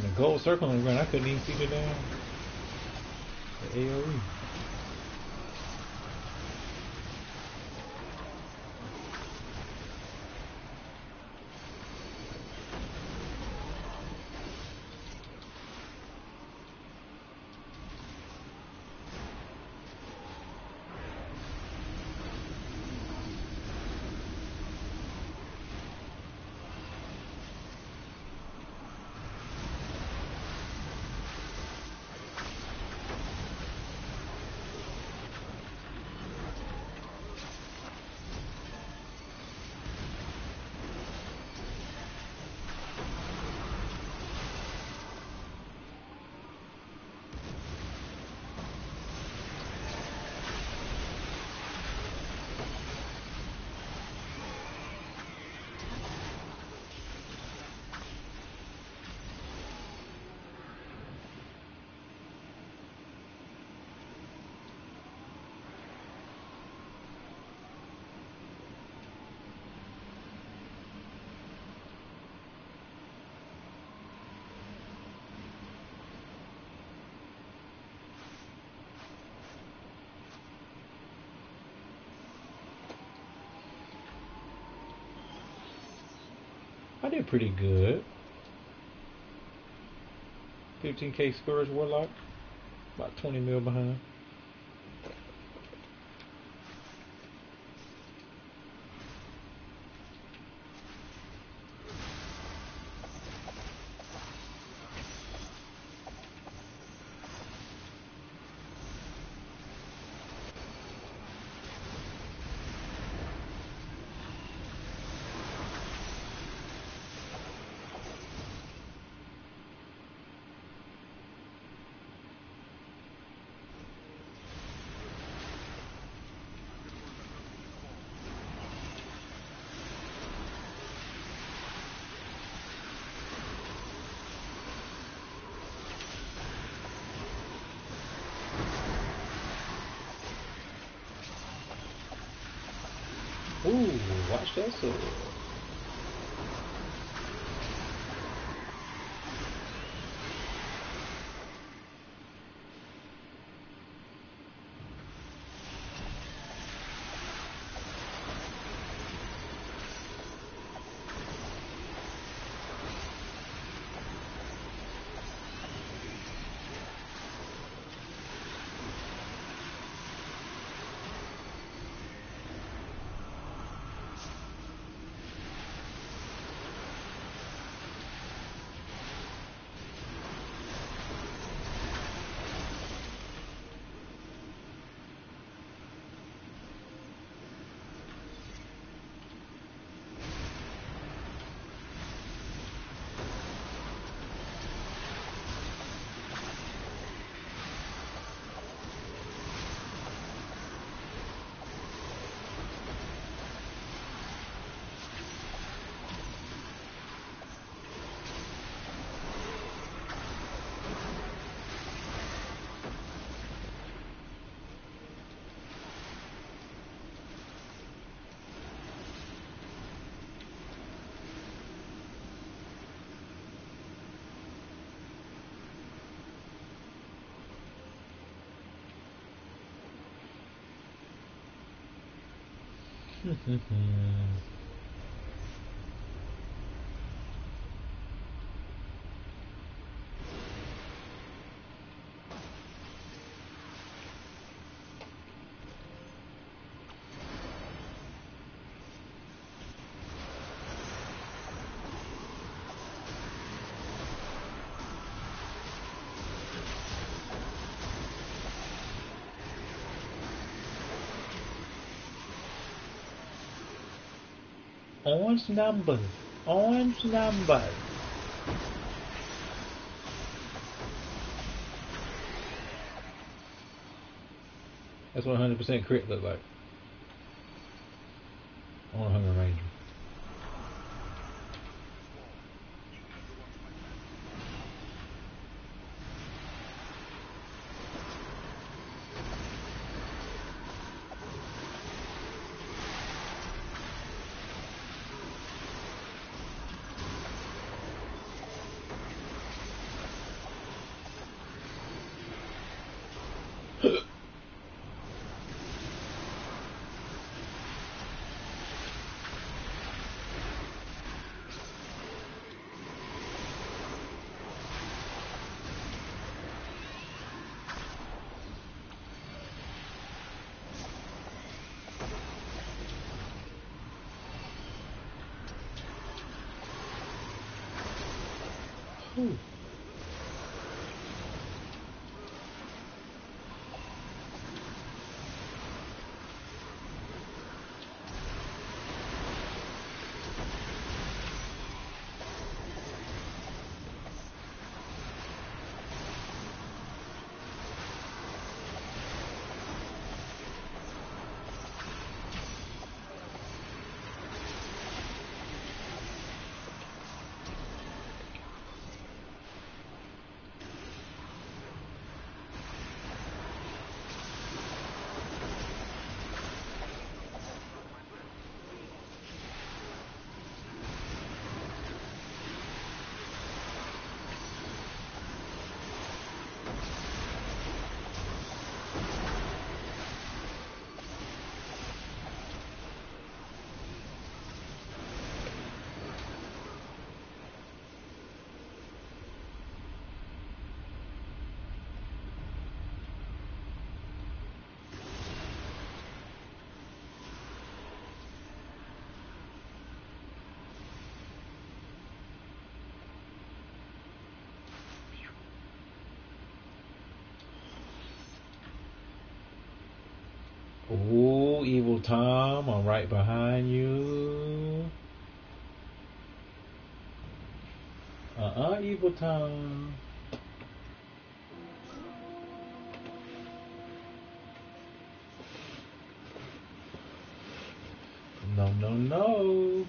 And the gold circle on the ground, I couldn't even see the damn the AOE. I did pretty good. 15k Scourge Warlock. About 20 mil behind. Watch that sword. Orange numbers. Orange numbers. That's what 100% crit look like. On a Hunger Ranger. Ooh. Ooh, Evil Tom, I'm right behind you. Evil Tom. No, no, no.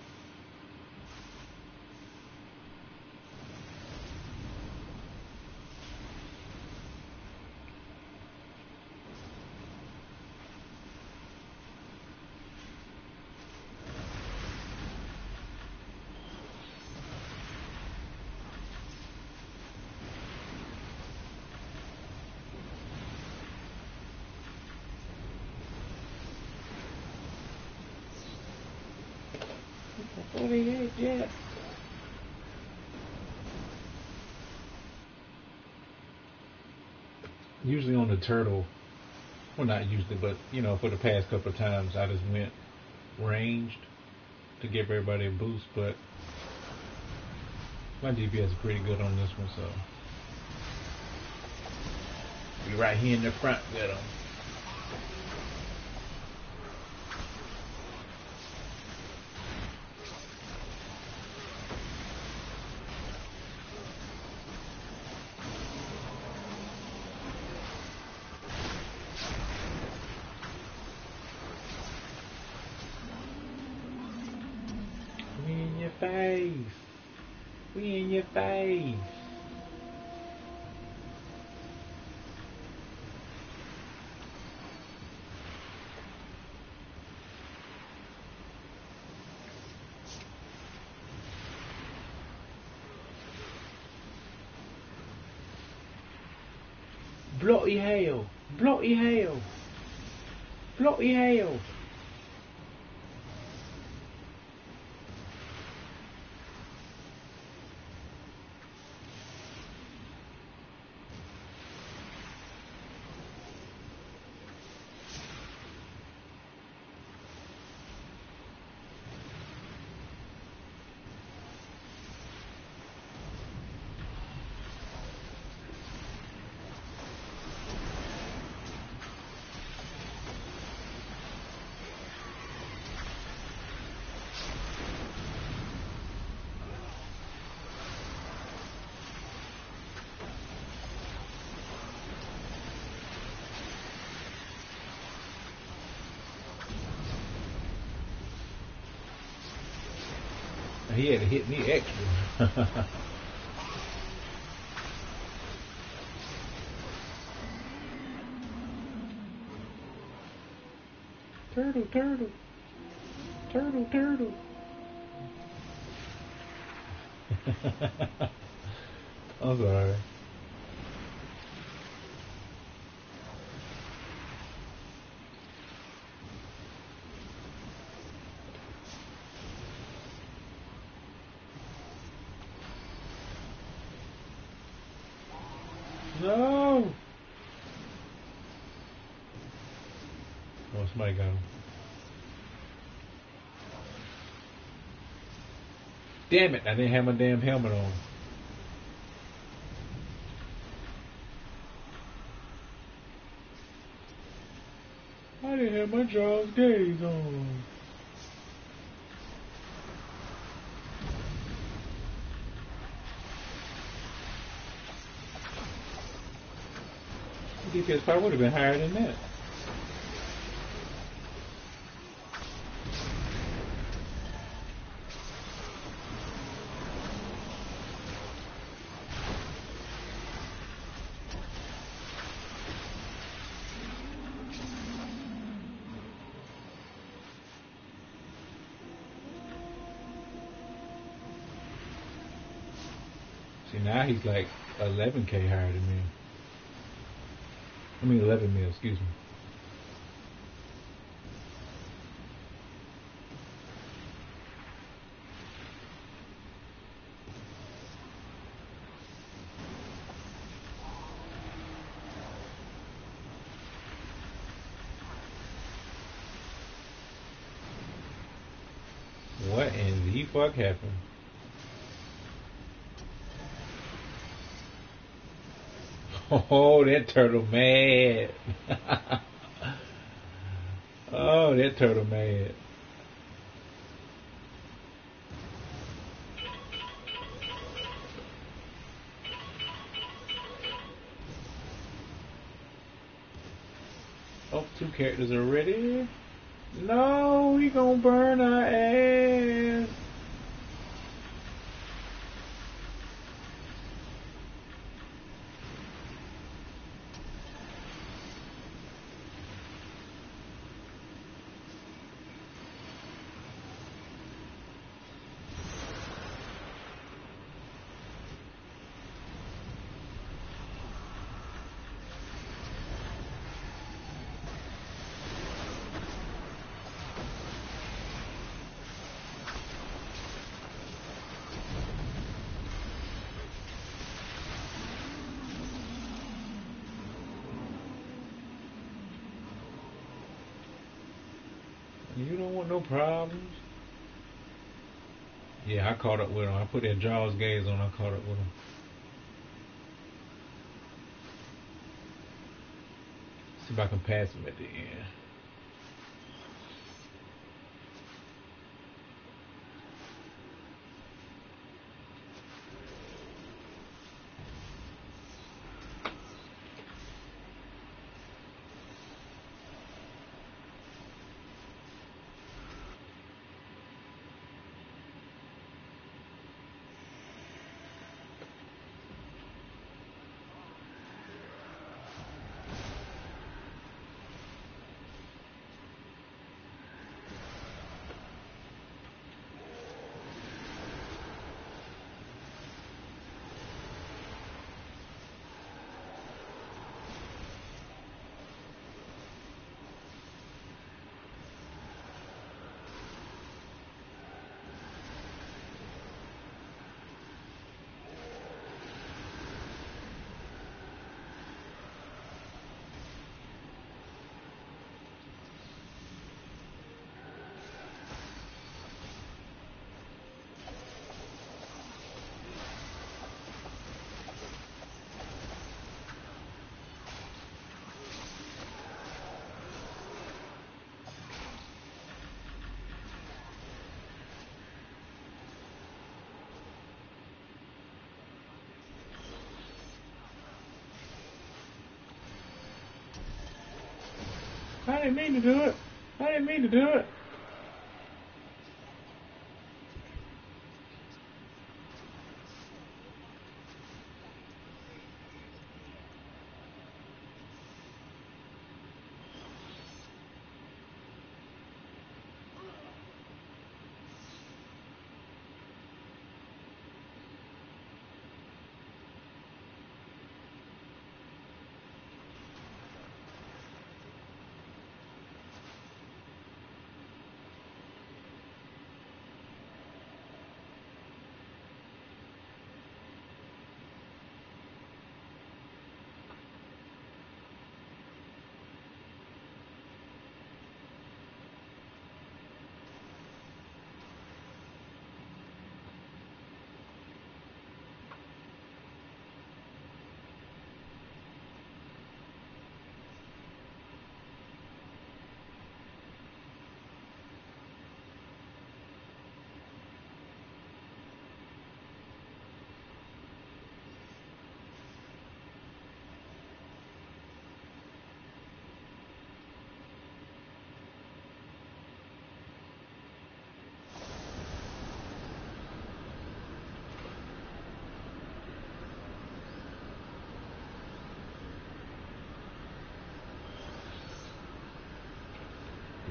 they hit yet. Usually on the turtle, well, not usually, but you know, for the past couple of times, I just went ranged to give everybody a boost, but my DPS is pretty good on this one, so be right here in the front with them. We in your face. We in your face. Bloody hell. Bloody hell. Bloody hell. He had to hit me extra. Turtle, turtle. Turtle, turtle. I'm sorry. No! Oh, somebody got him. Damn it, I didn't have my damn helmet on. I didn't have my Jaws gaze on. DPS probably would have been higher than that. See, now he's like 11K higher than me. I mean 11 mil, excuse me. What in the fuck happened? Oh, that turtle mad. Oh, that turtle mad. Oh, 2 characters already. No, he gonna burn our ass. You don't want no problems. Yeah, I caught up with him. I put that Jaws gaze on. I caught up with him. See if I can pass him at the end. I didn't mean to do it. I didn't mean to do it.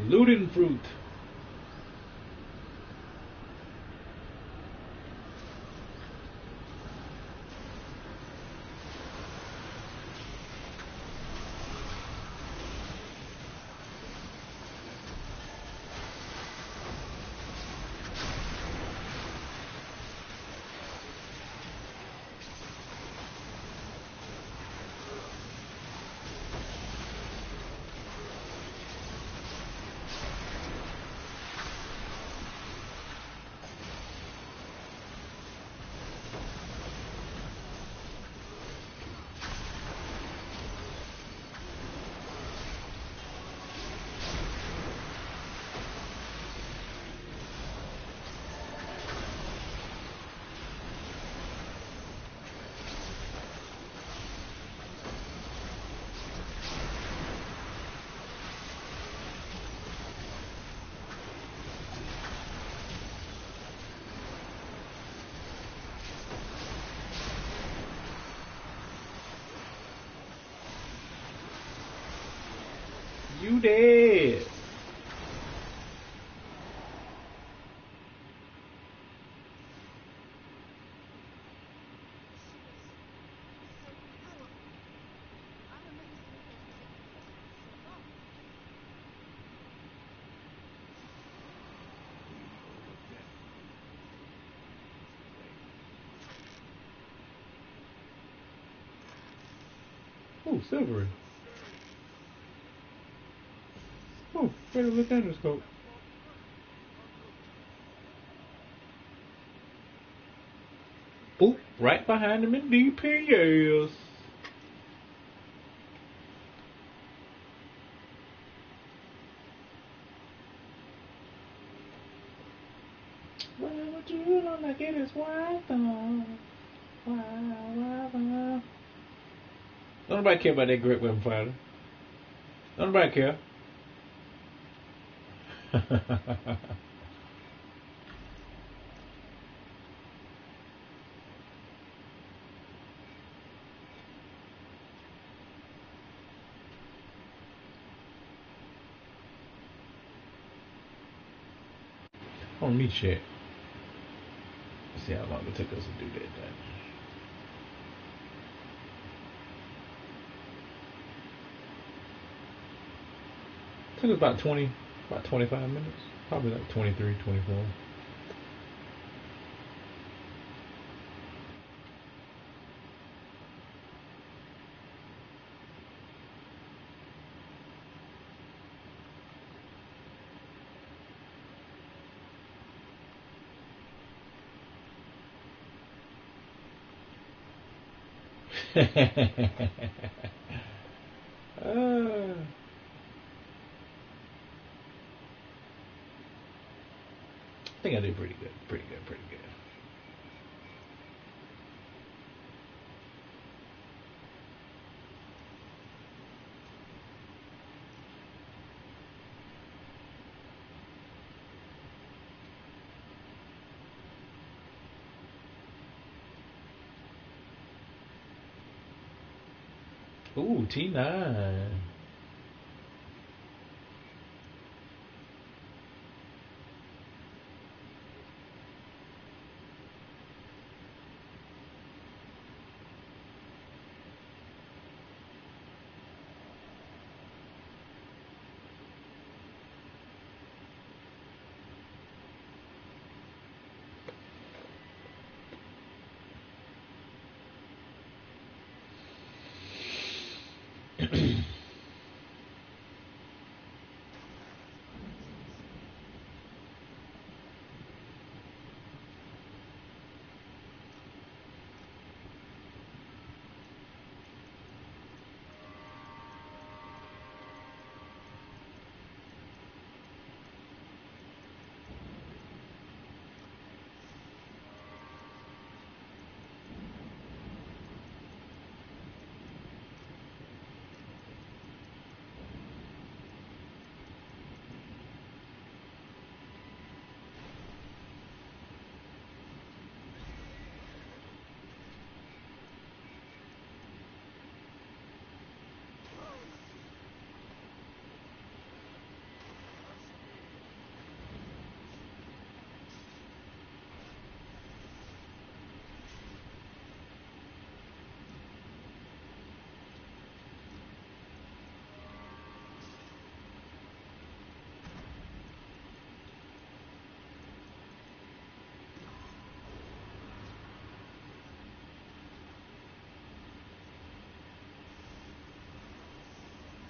Looting fruit. You dead. Ooh, silvery. Oh, better look at the scope. Oop, right behind him in DPS. Why would you wanna get his wife on? Why? Don't nobody care about that great weapon fighter. Don't nobody care. On me check. See how long it took us to do that thing. Took us about 25 minutes. Probably like 23, 24. uh, I think I did pretty good. Pretty good. Ooh, T9.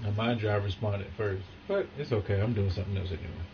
Now my drive responded first, but it's okay. I'm doing something else anyway.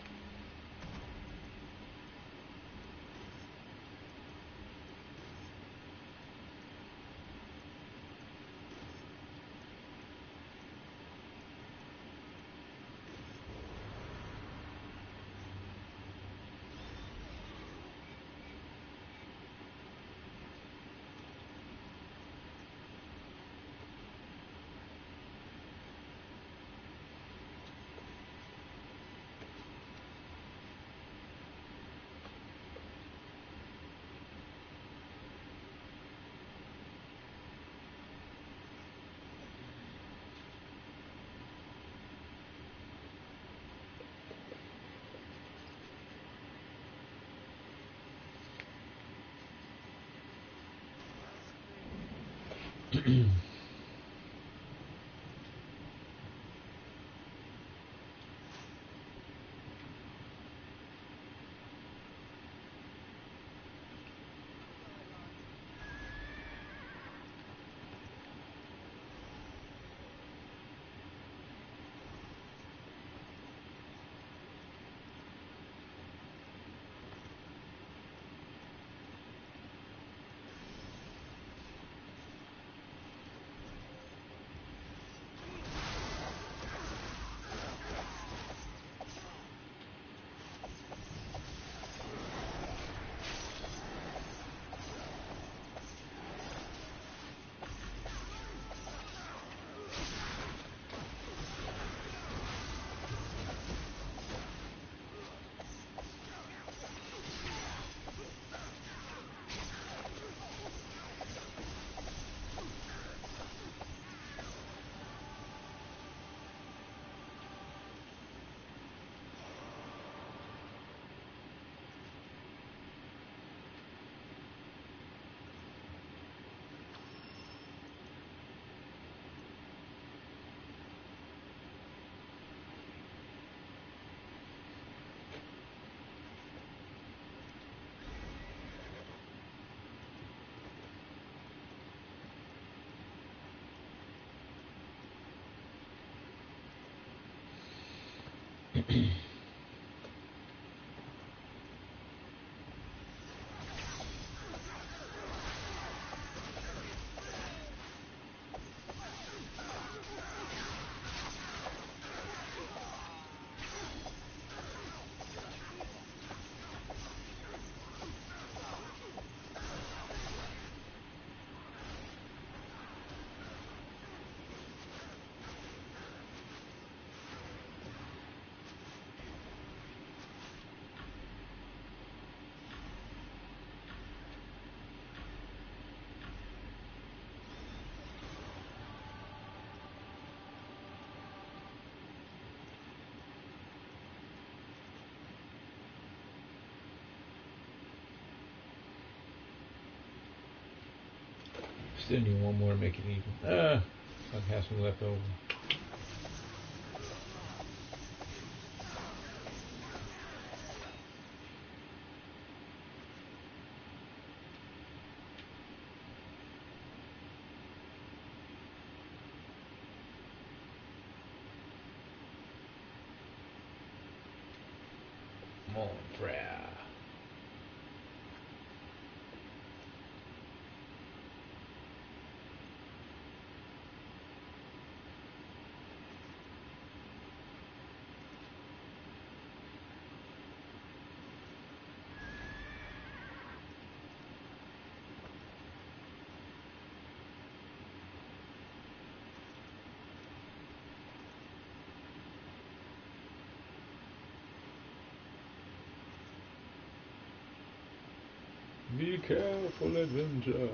Still need one more to make it even. I have some left over. Come on, prayer. Be careful, adventure.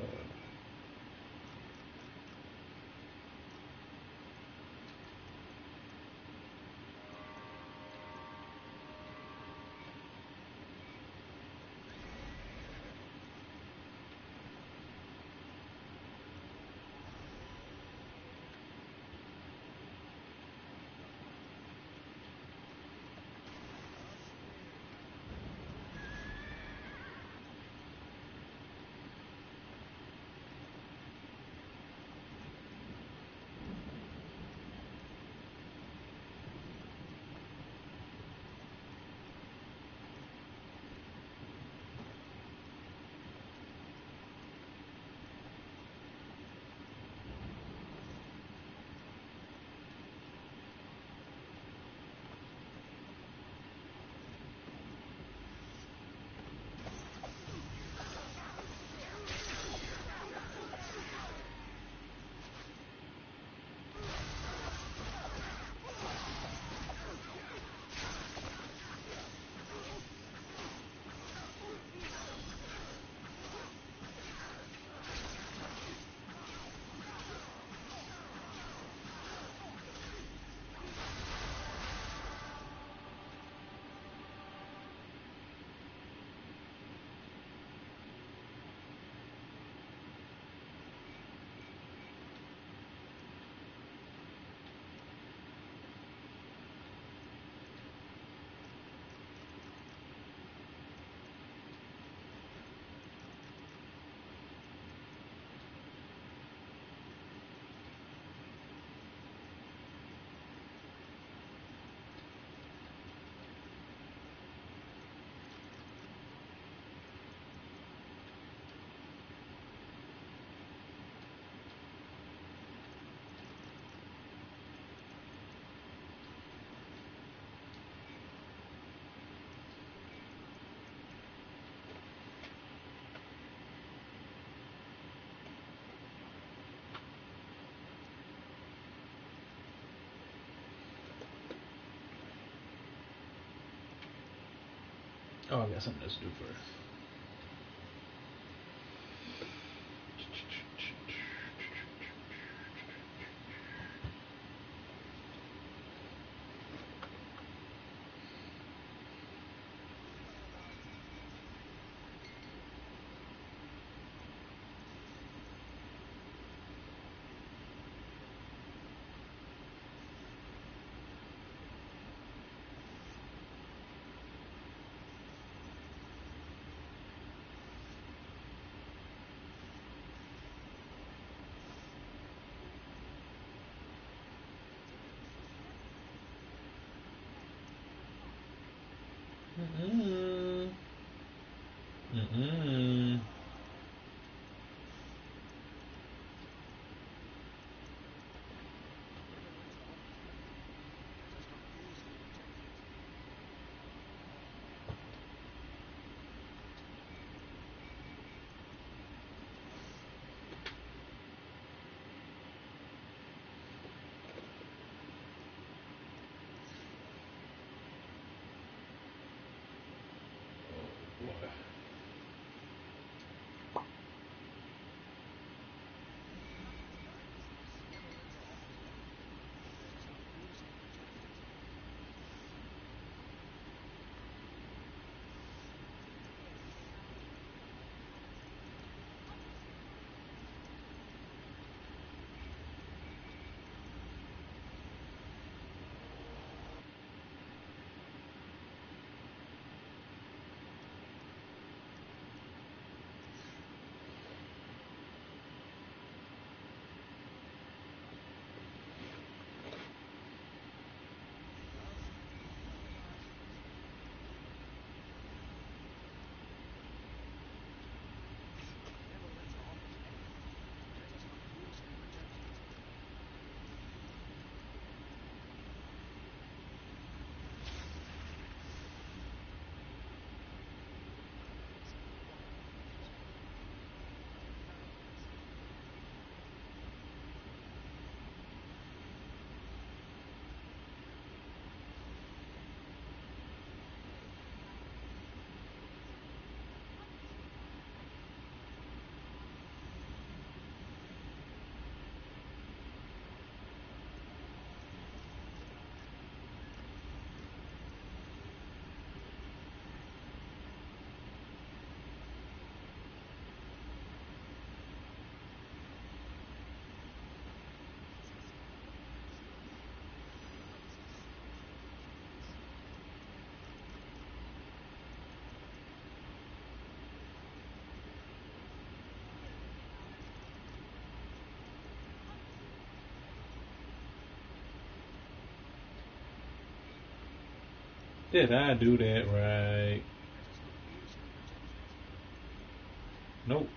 Oh, I got something else to do first. Mm-mm. Mm-mm. Did I do that right? Nope.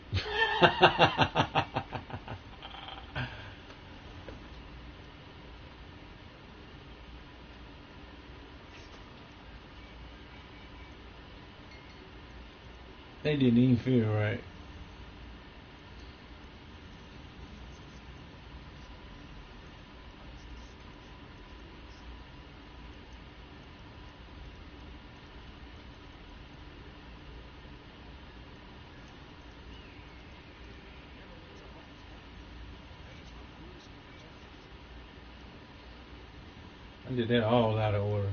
They didn't even feel right. I did that all out of order.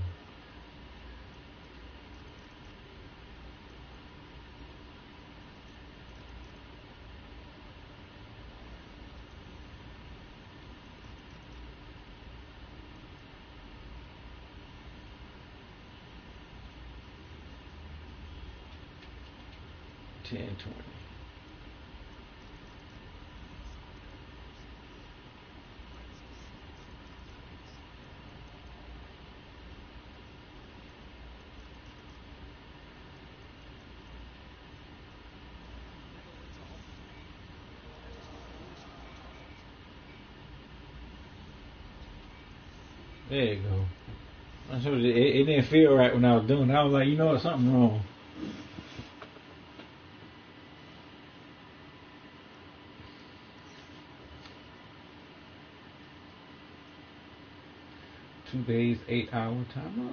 Ten, 20. There you go. I showed you, it didn't feel right when I was doing it. I was like, you know what, something wrong. Two days, 8 hour timer.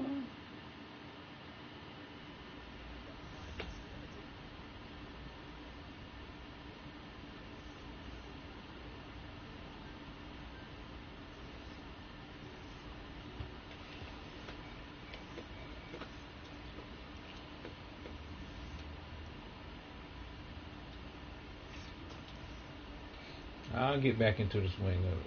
I'll get back into the swing of it.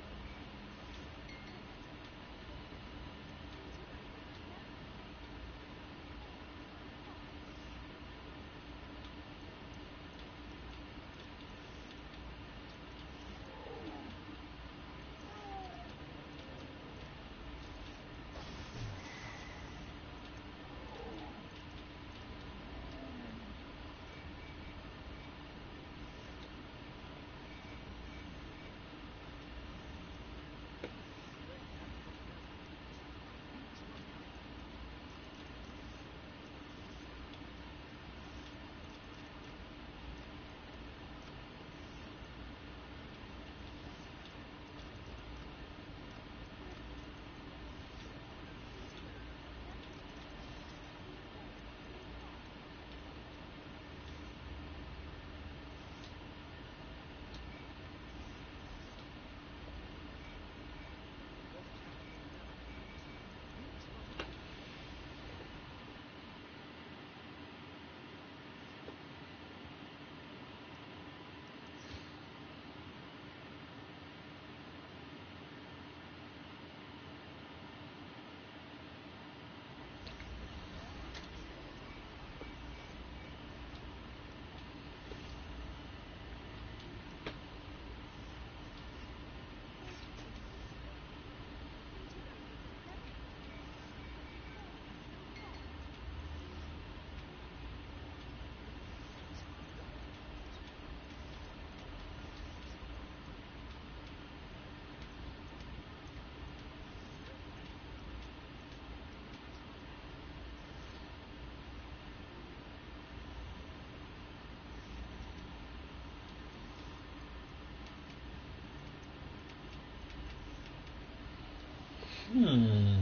Hmm.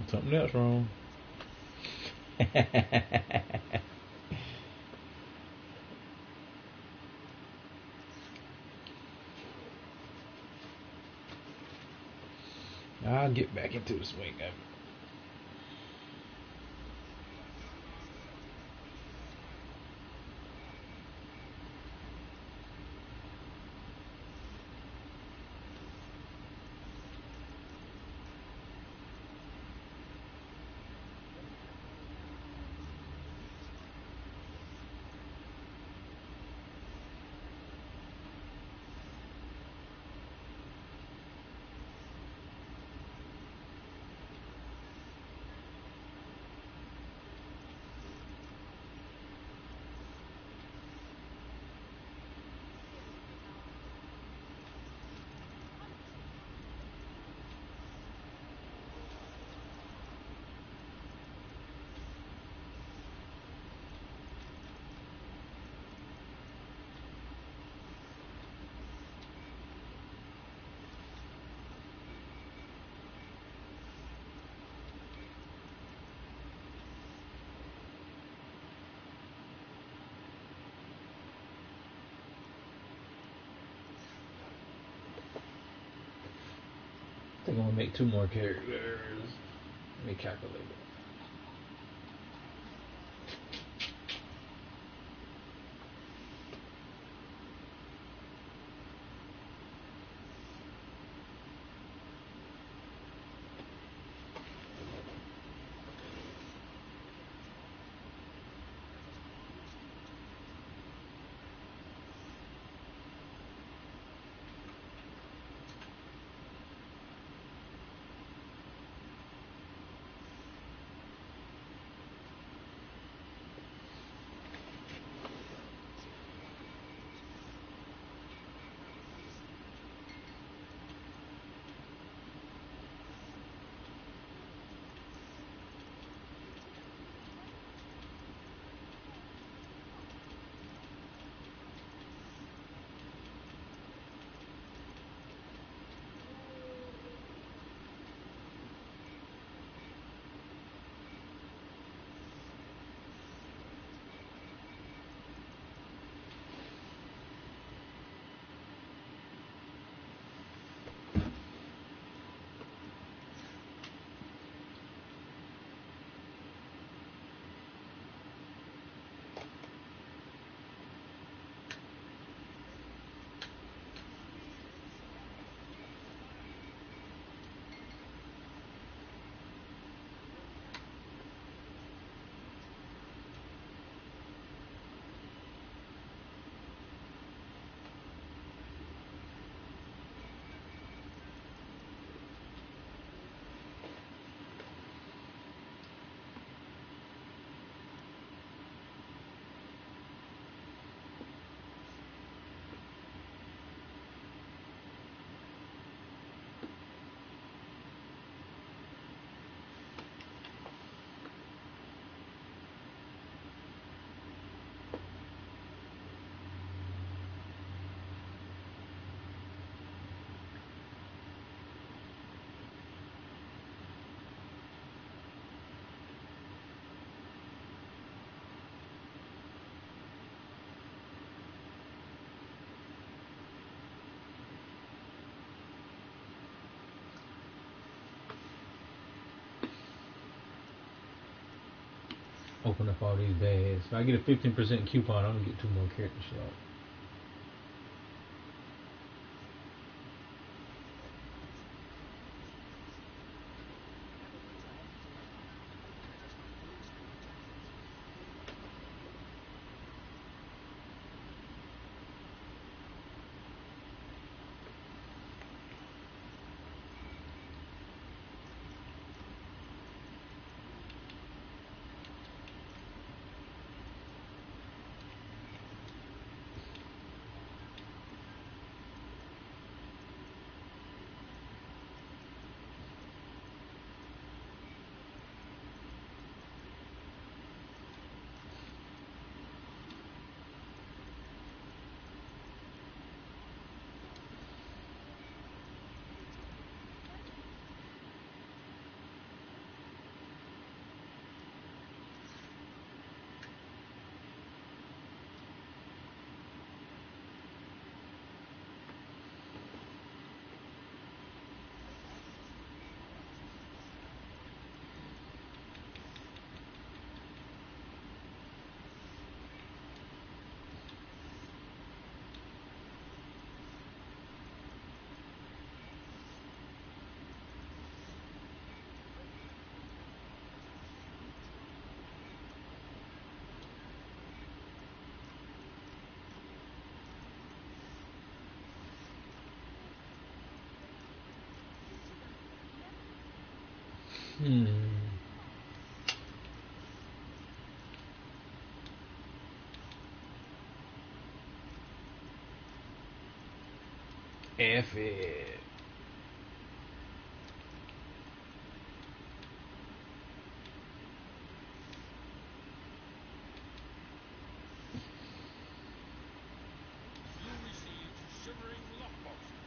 Something else wrong. I'll get back into the swing of it. I think I'm gonna make 2 more characters. Let me calculate it. Open up all these bags. If I get a 15% coupon, I'm gonna get 2 more character slots. Hmm. F it. You received shimmering lockboxes.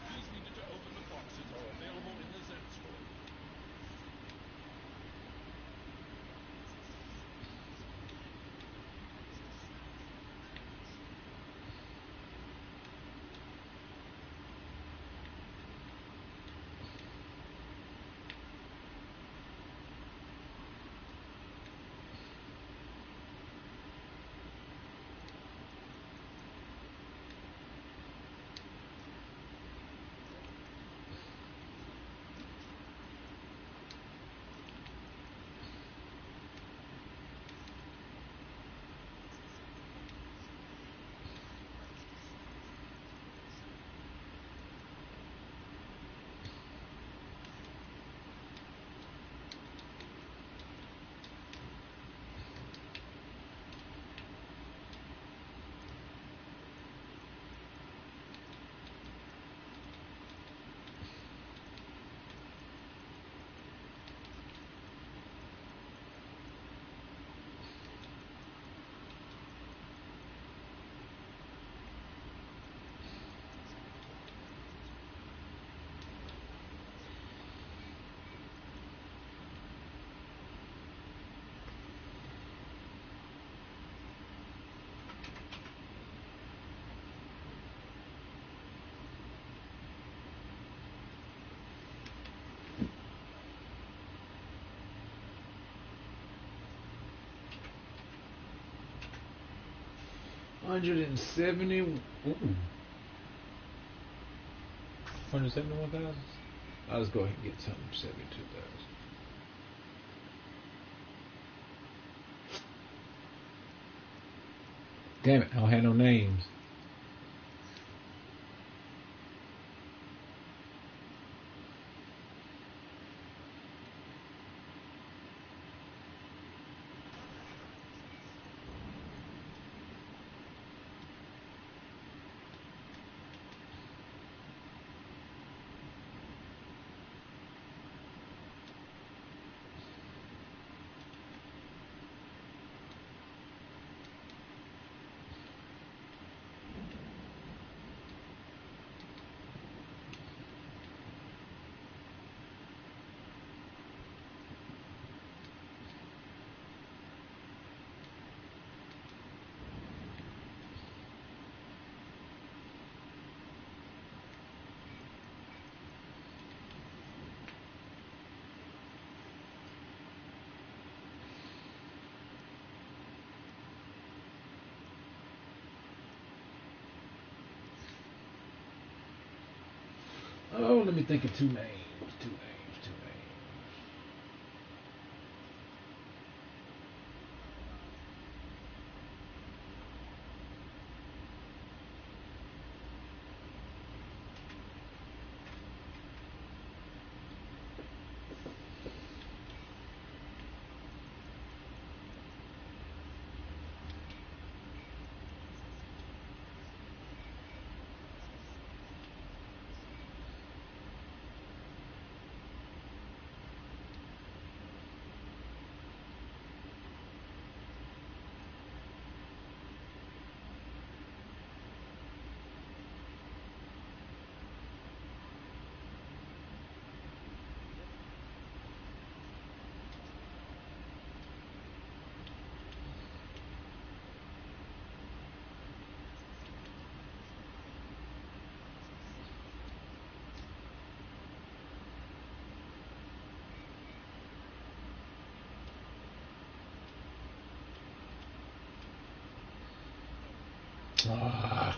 Keys needed to open the boxes are available in the Zen store. $170. Ooh. 171,000. I'll just go ahead and get something 72,000. Damn it! I don't have no names. Oh, let me think of two names. Two names. Two names. Ah.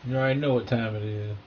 You already know what time it is.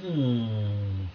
Hmm.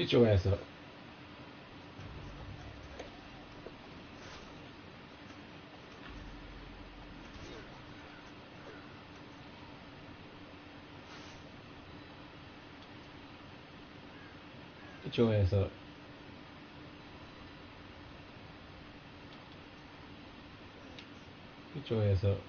Get your ass up. Get your ass up. Get your ass up.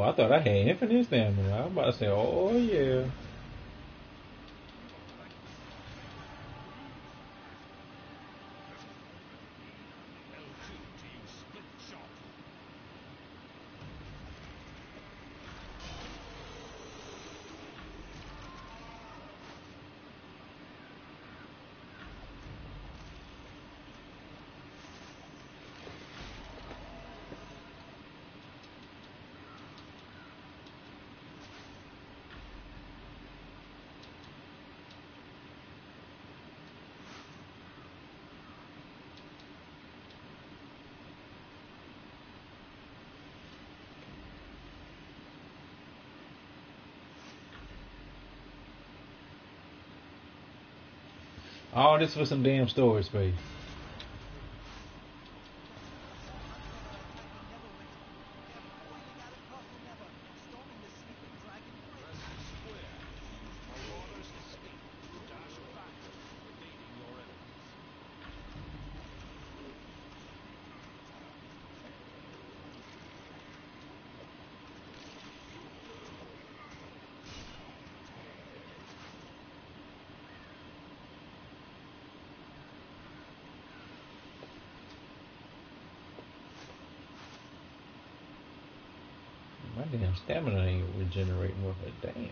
I thought I had infinite stamina. I was about to say, oh yeah. L2 to use split shot. All this for some damn storage space. Press square to use Marauder's escape. Dash backward, evading your enemies. My damn stamina ain't regenerating worth a damn.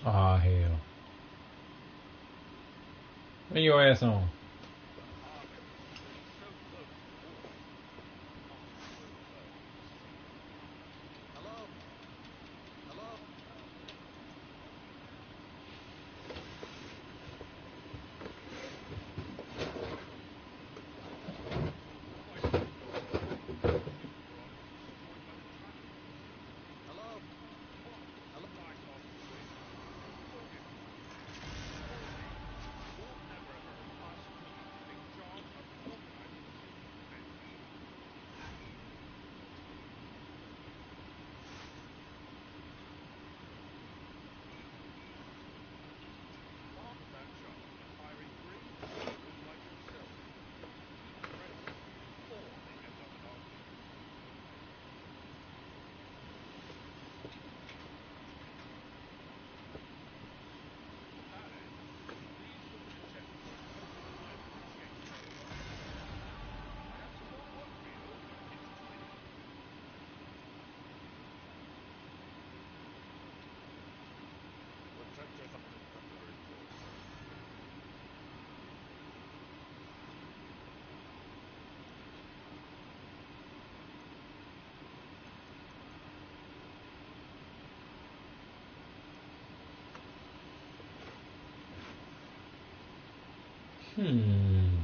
Aw, hell. Where your ass on? Hello? Hello? Hello? Hello? Hmm.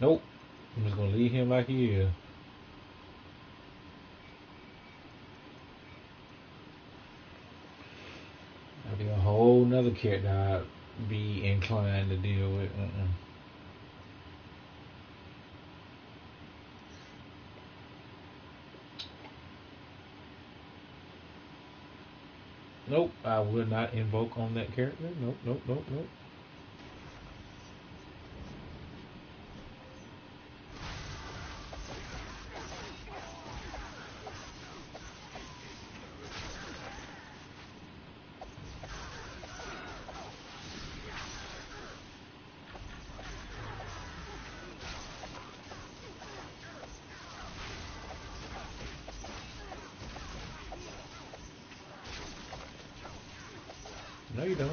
Nope. I'm just gonna leave him like he is. That'll be a whole nother character I'd be inclined to deal with. Nope, I will not invoke on that character. Nope, nope, nope, nope. No, you don't.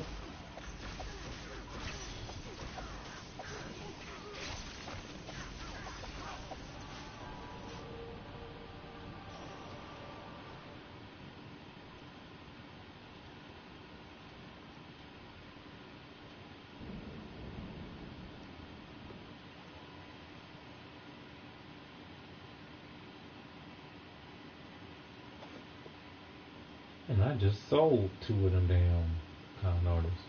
And I just sold two of them damn con artists.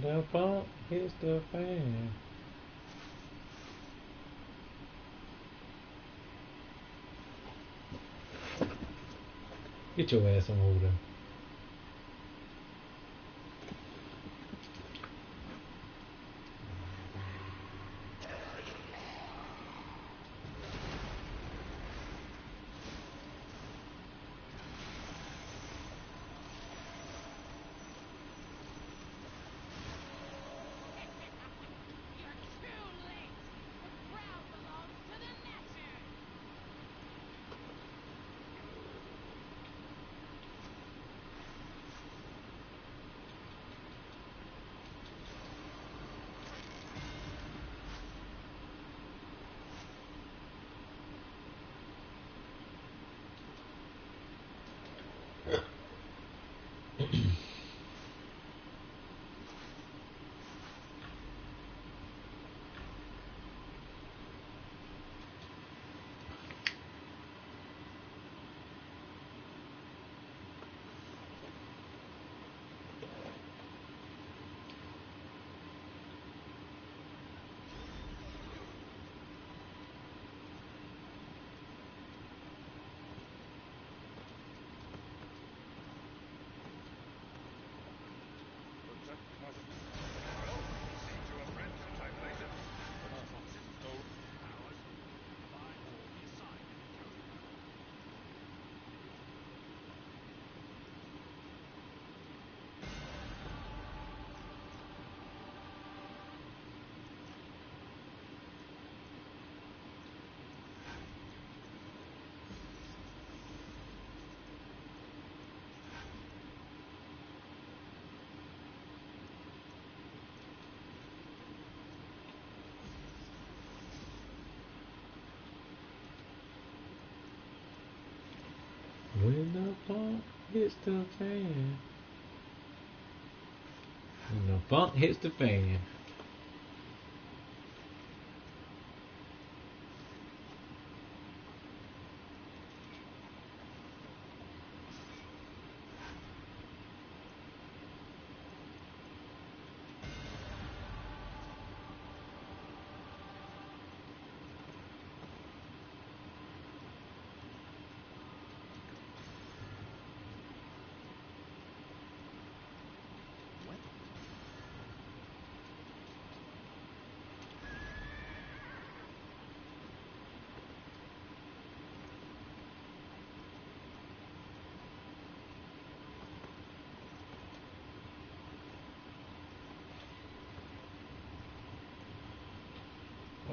the funk hits the fan. Get your ass on over there. You're too late. The crown belongs to the Netcher. When the funk hits the fan. When the funk hits the fan.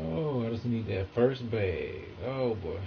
Oh, I just need that first bag. Oh boy.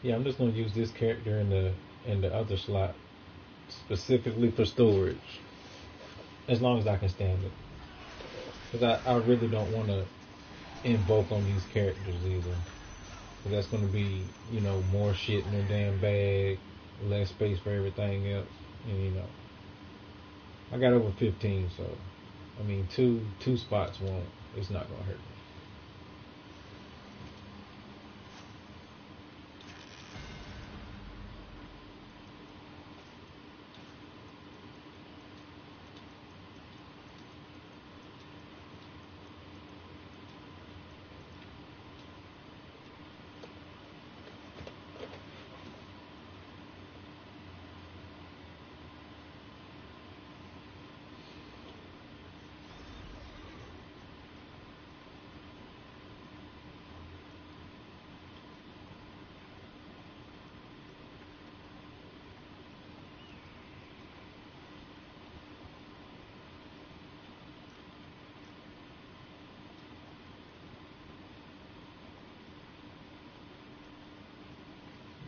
Yeah, I'm just gonna use this character in the other slot specifically for storage, as long as I can stand it. Because I really don't want to invoke on these characters either. Because that's gonna be more shit in their damn bag, less space for everything else, and I got over 15, so I mean two spots won't. It's not gonna hurt me.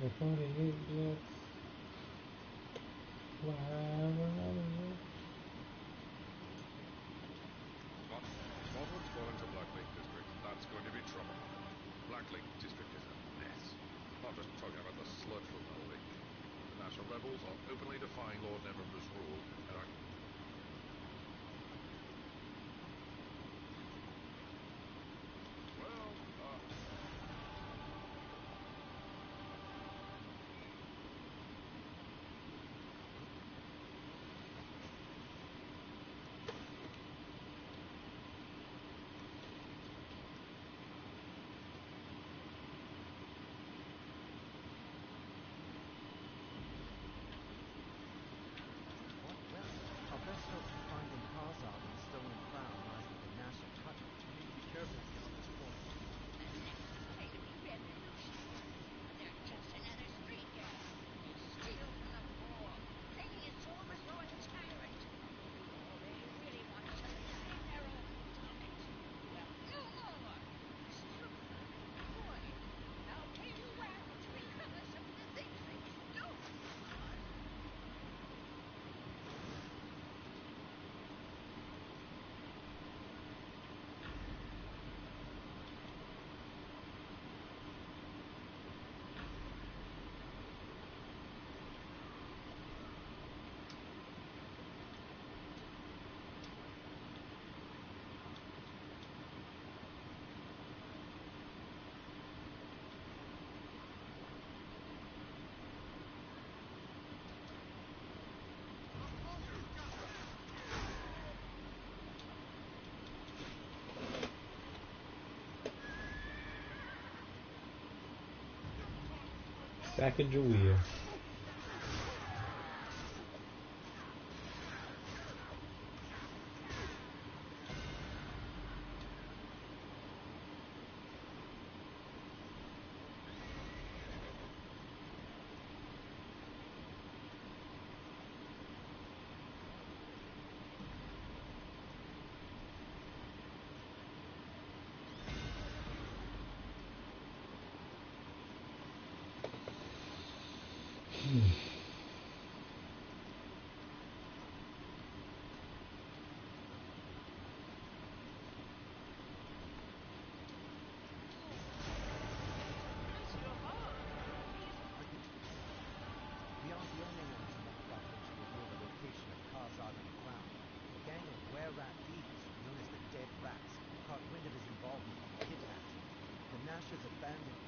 For 48 yet. Models fall into Black Lake District. That's going to be trouble. Black Lake District is a mess. Not just talking about the sludge-filled building. The national rebels are openly defying Lord Neverwinter's rule and are... Well, What? Well, our best hope for finding Karzad and the stolen crown lies with the Nash of Tuttle. We need to be careful beyond this point. They're just another street gang. They steal from the poor, taking it to overthrow a tyrant. Oh, they really want us to die in their own pockets. Well, no more. Steal from the poor. I'll pay you well to recover some of the things they stole from us. Sacagawea. We aren't the only ones who want Buffalo to reveal the location of Karzad and the crown. A gang of were-rat thieves, known as the Dead Rats, caught wind of his involvement in the kidnapping. The Nash has abandoned...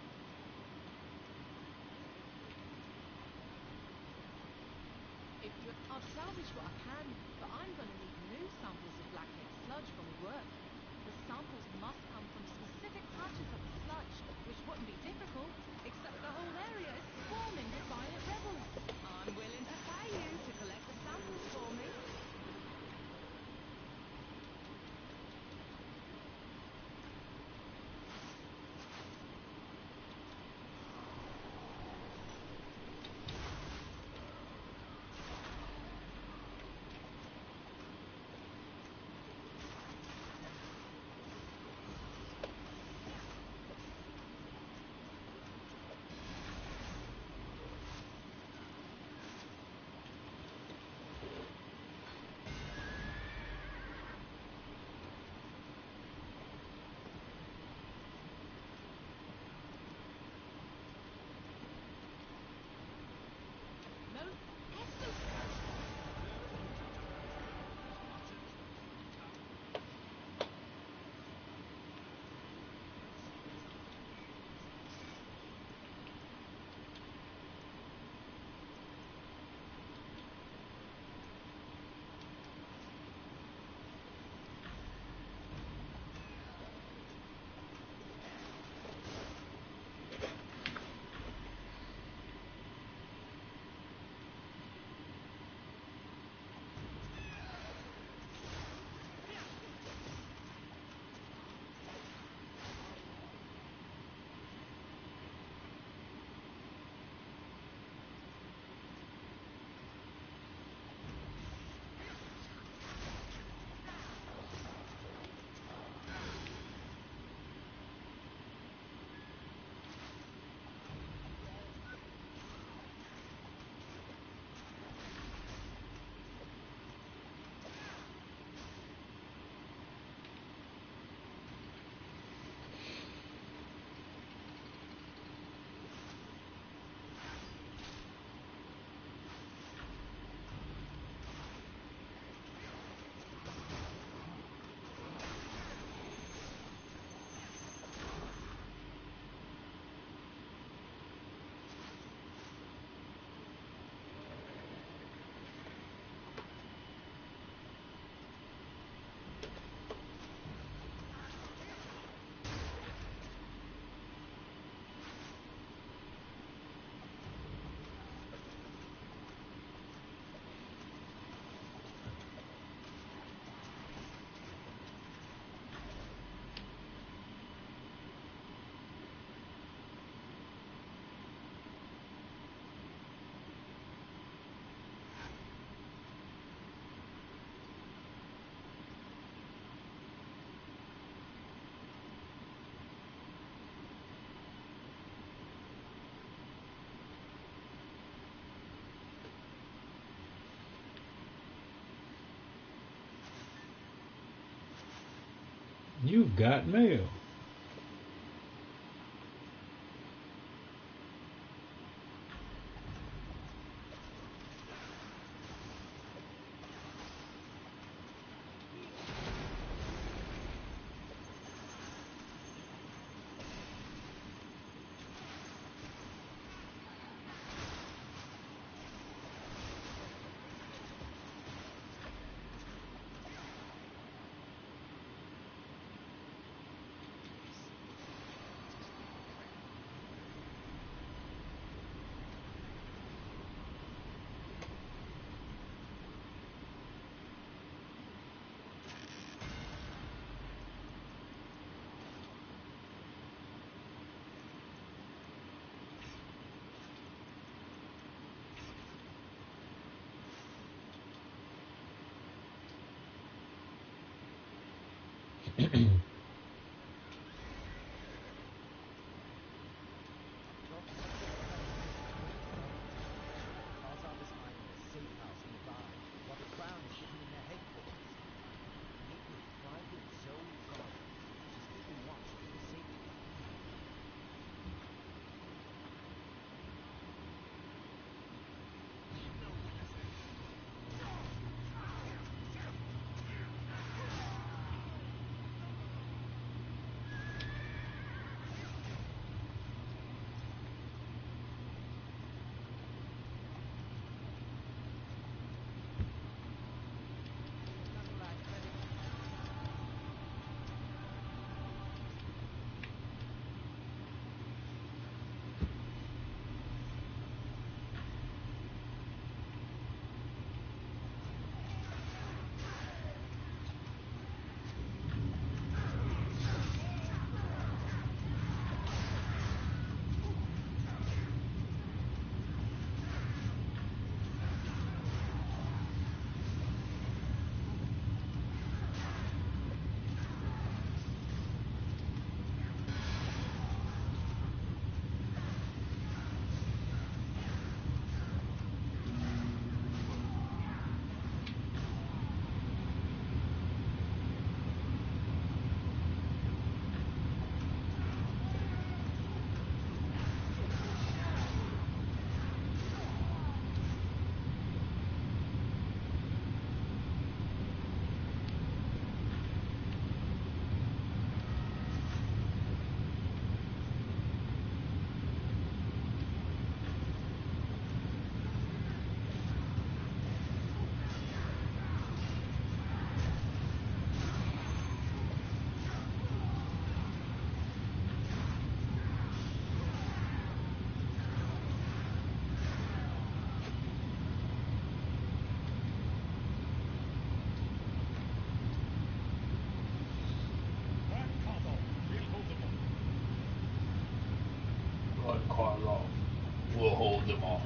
You got mail. Khazad is hiding in a safe house nearby, while the Crown is hidden in their headquarters. Meet with Private Zoe Farmer. She's keeping watch over the safety guard. Run cars off. We'll hold them off.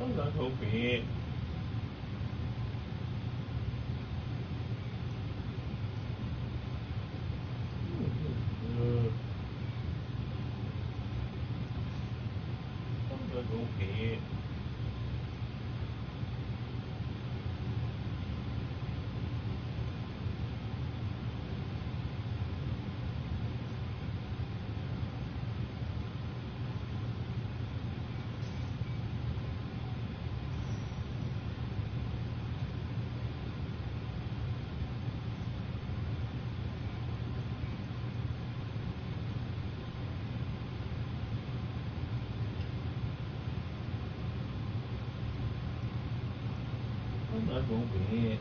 I'm not gonna be it. I'm not gonna be it. I'm not gonna be it.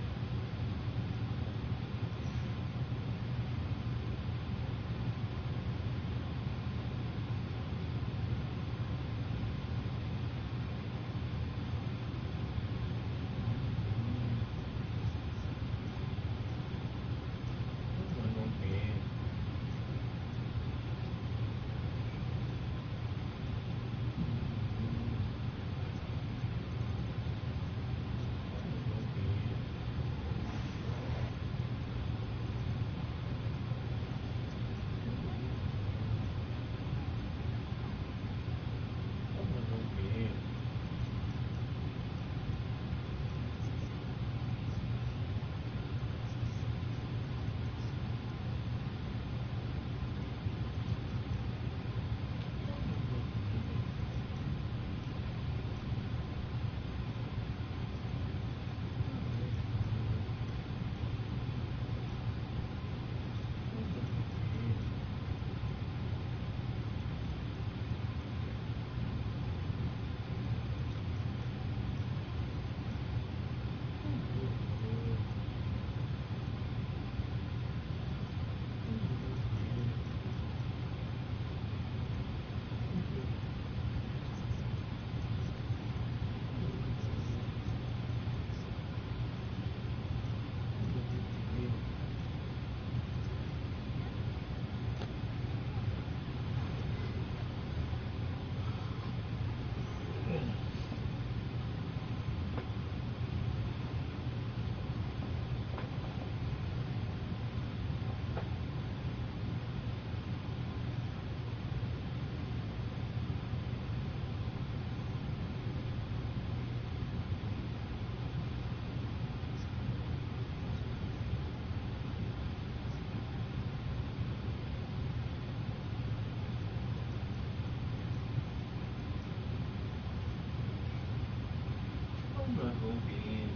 I'm not gonna be it. I'm not gonna be it. I'm not gonna be it.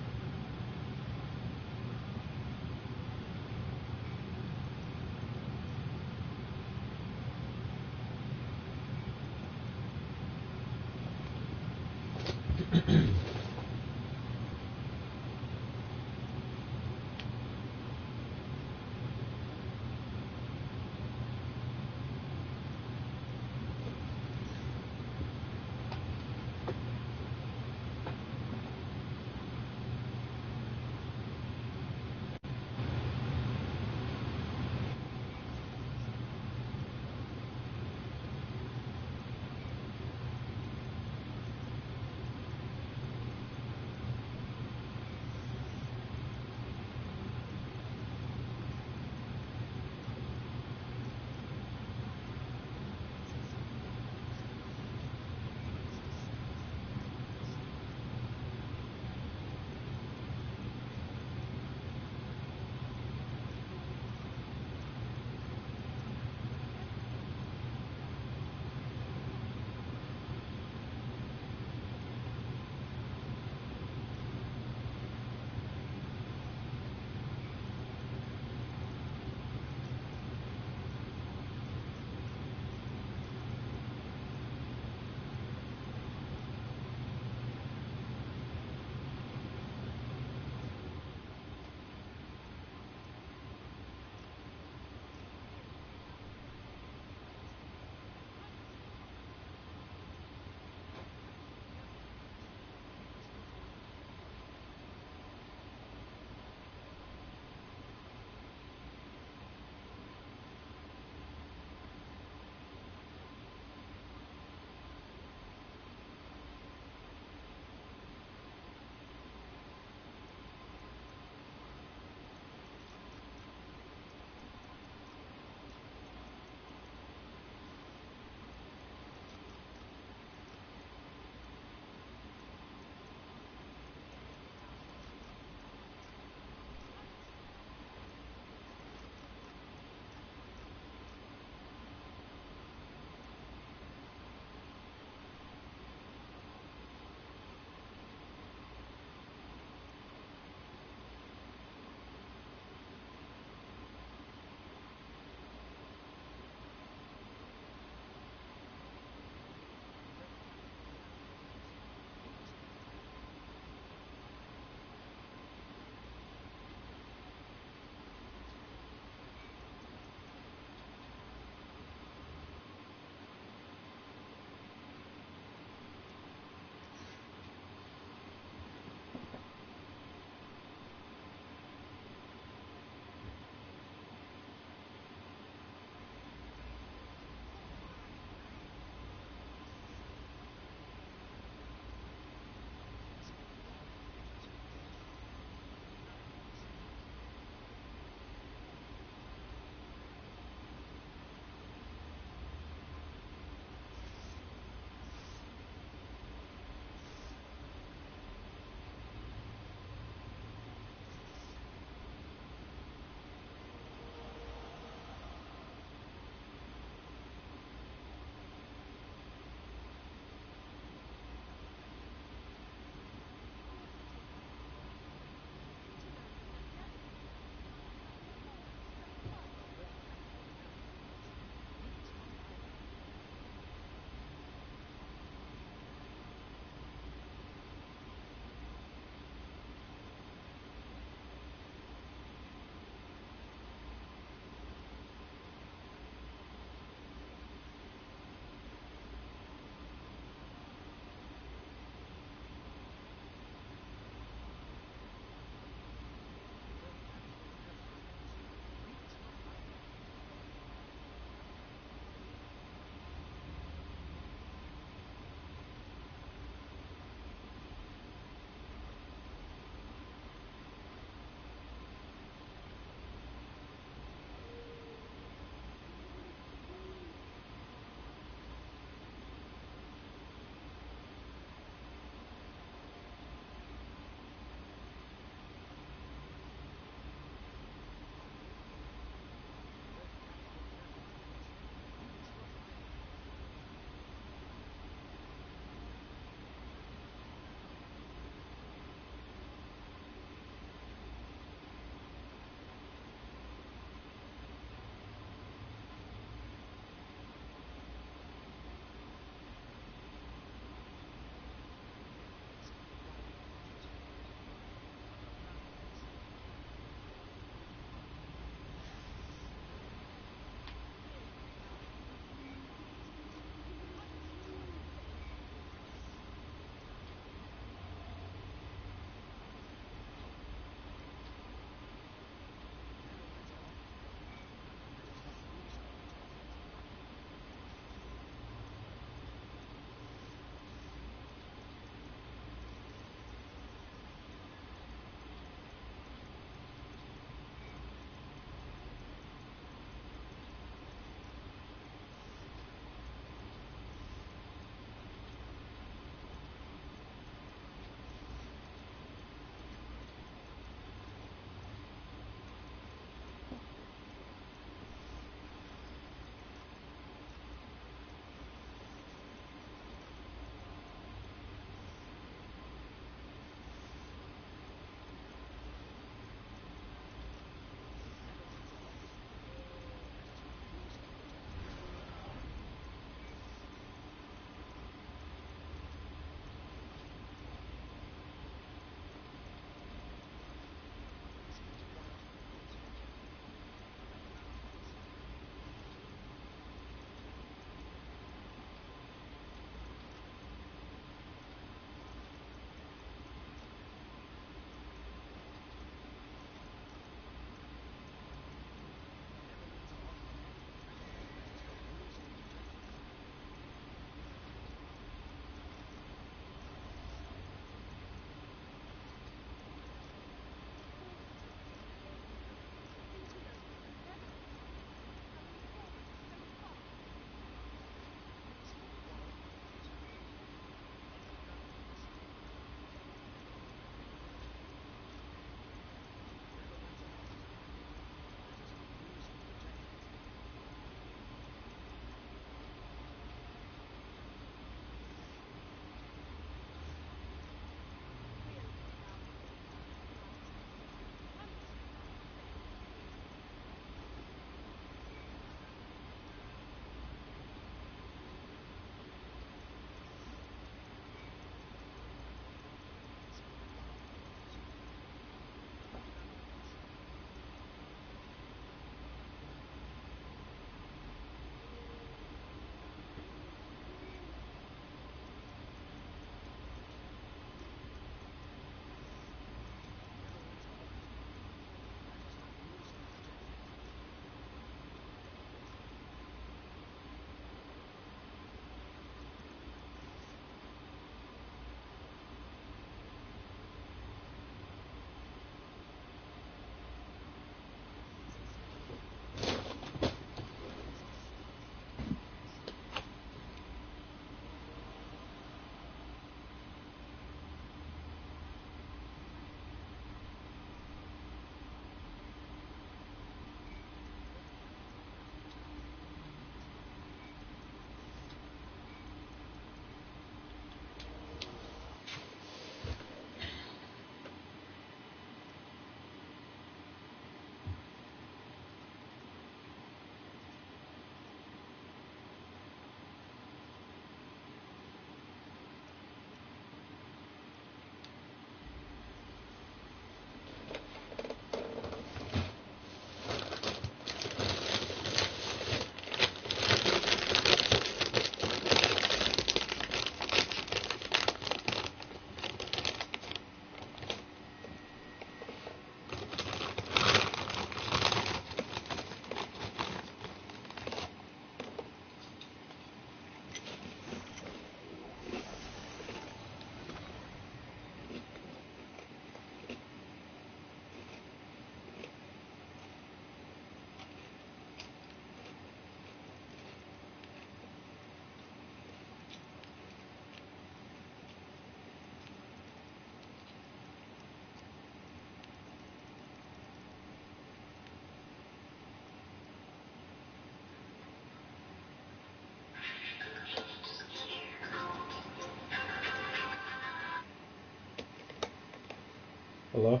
Hello?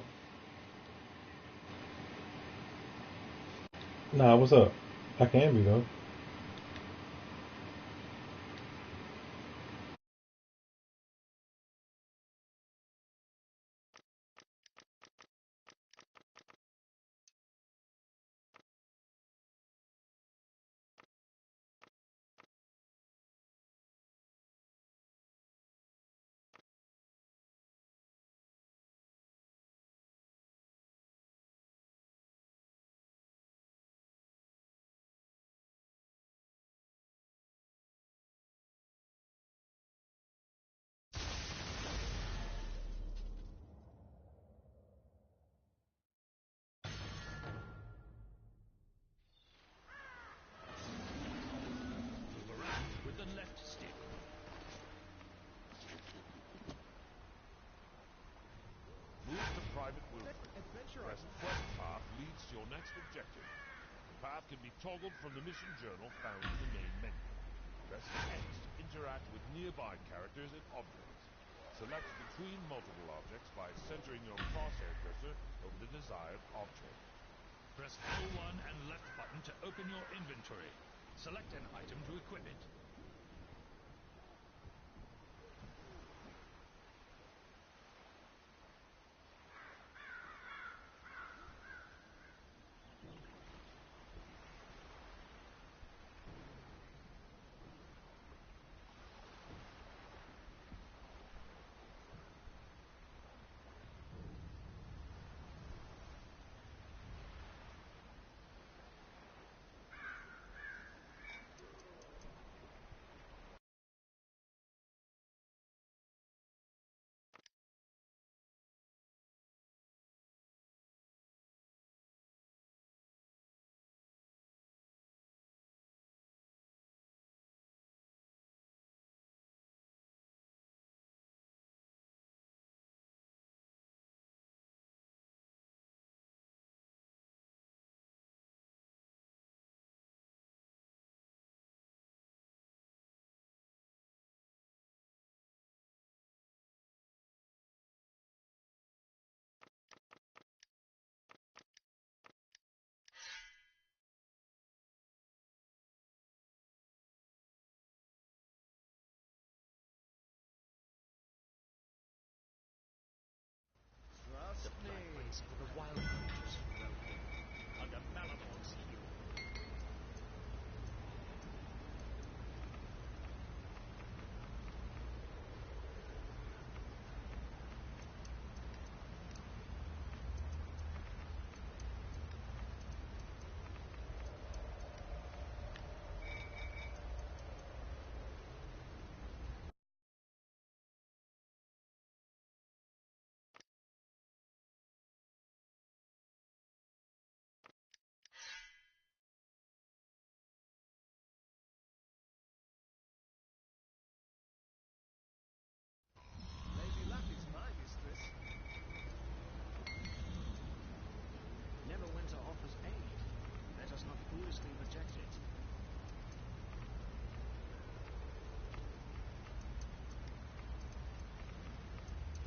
Nah, what's up? I can be though. Move around with the left stick. Move to Private Wilfred. Press quest path leads to your next objective. The path can be toggled from the mission journal found in the main menu. Press X to interact with nearby characters and objects. Select between multiple objects by centering your crosshair cursor over the desired object. Press L1 and left button to open your inventory. Select an item to equip it. Trust me. For the wild creatures who roam here. Under Malador's heel. Lady Luck is my mistress. Neverwinter offers aid. Let us not foolishly reject it.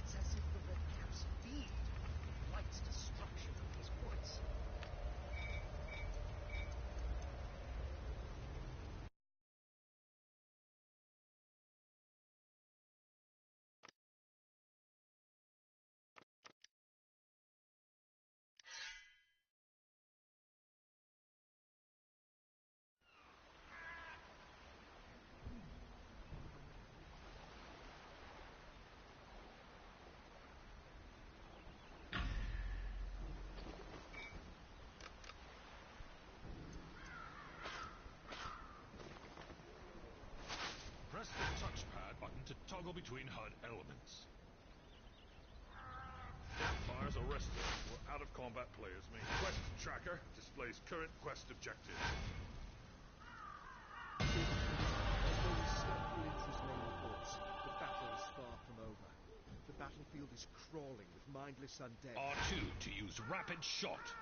It's as if the red caps feed on the light's destruction of these woods. Press the touchpad button to toggle between HUD elements. Campfires arrested. We're out of combat players. Main quest tracker displays current quest objectives. Echoing scufflings as one reports. The battle is far from over. The battlefield is crawling with mindless undead. R2 to use rapid shot.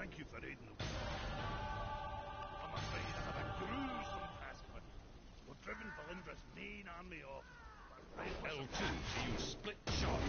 Thank you for aiding the I'm afraid I have a gruesome task for you. We've driven Valindra's main army off. L2 to use split shot.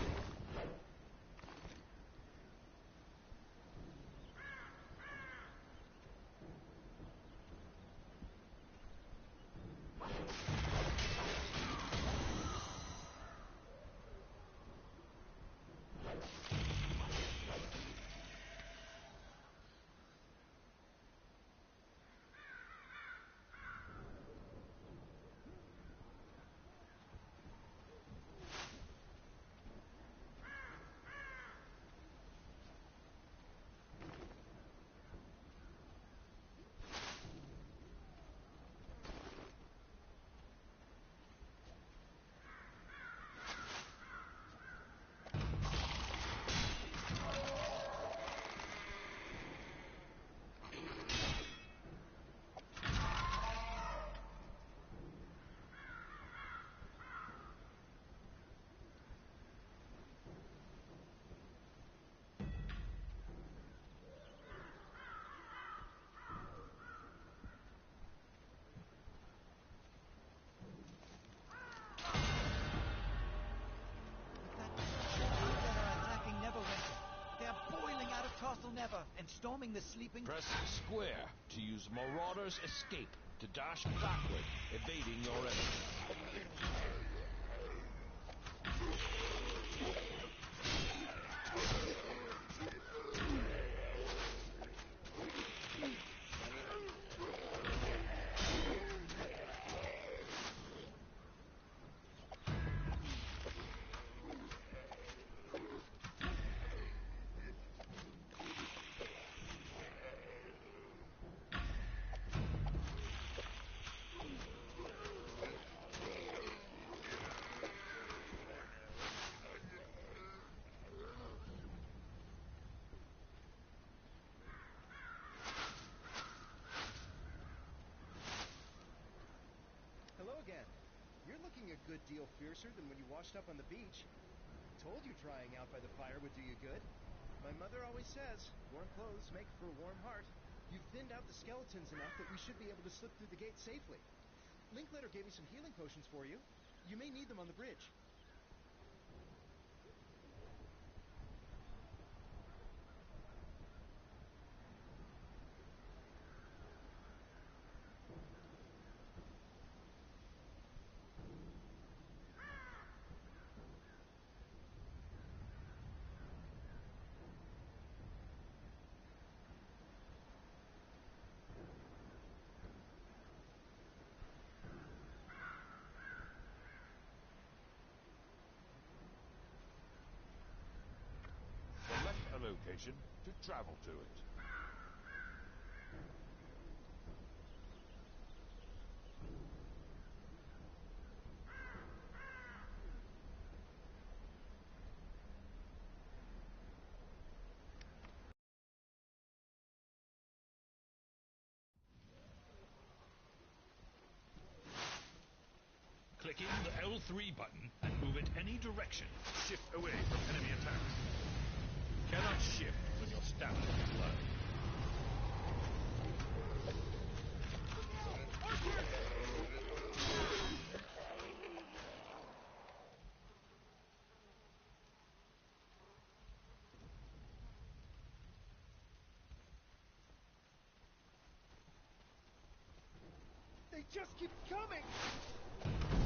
Neverwinter. They are boiling out of Castle Never and storming the sleeping... Press square to use Marauder's Escape to dash backward, evading your enemy. Hello again. You're looking a good deal fiercer than when you washed up on the beach. Told you drying out by the fire would do you good. My mother always says, warm clothes make for a warm heart. You've thinned out the skeletons enough that we should be able to slip through the gate safely. Linklater gave me some healing potions for you. You may need them on the bridge. Select a location to travel to it. Clicking the L3 button and move it any direction. Shift away from enemy attacks. Cannot shift when your stamina is low. They just keep coming!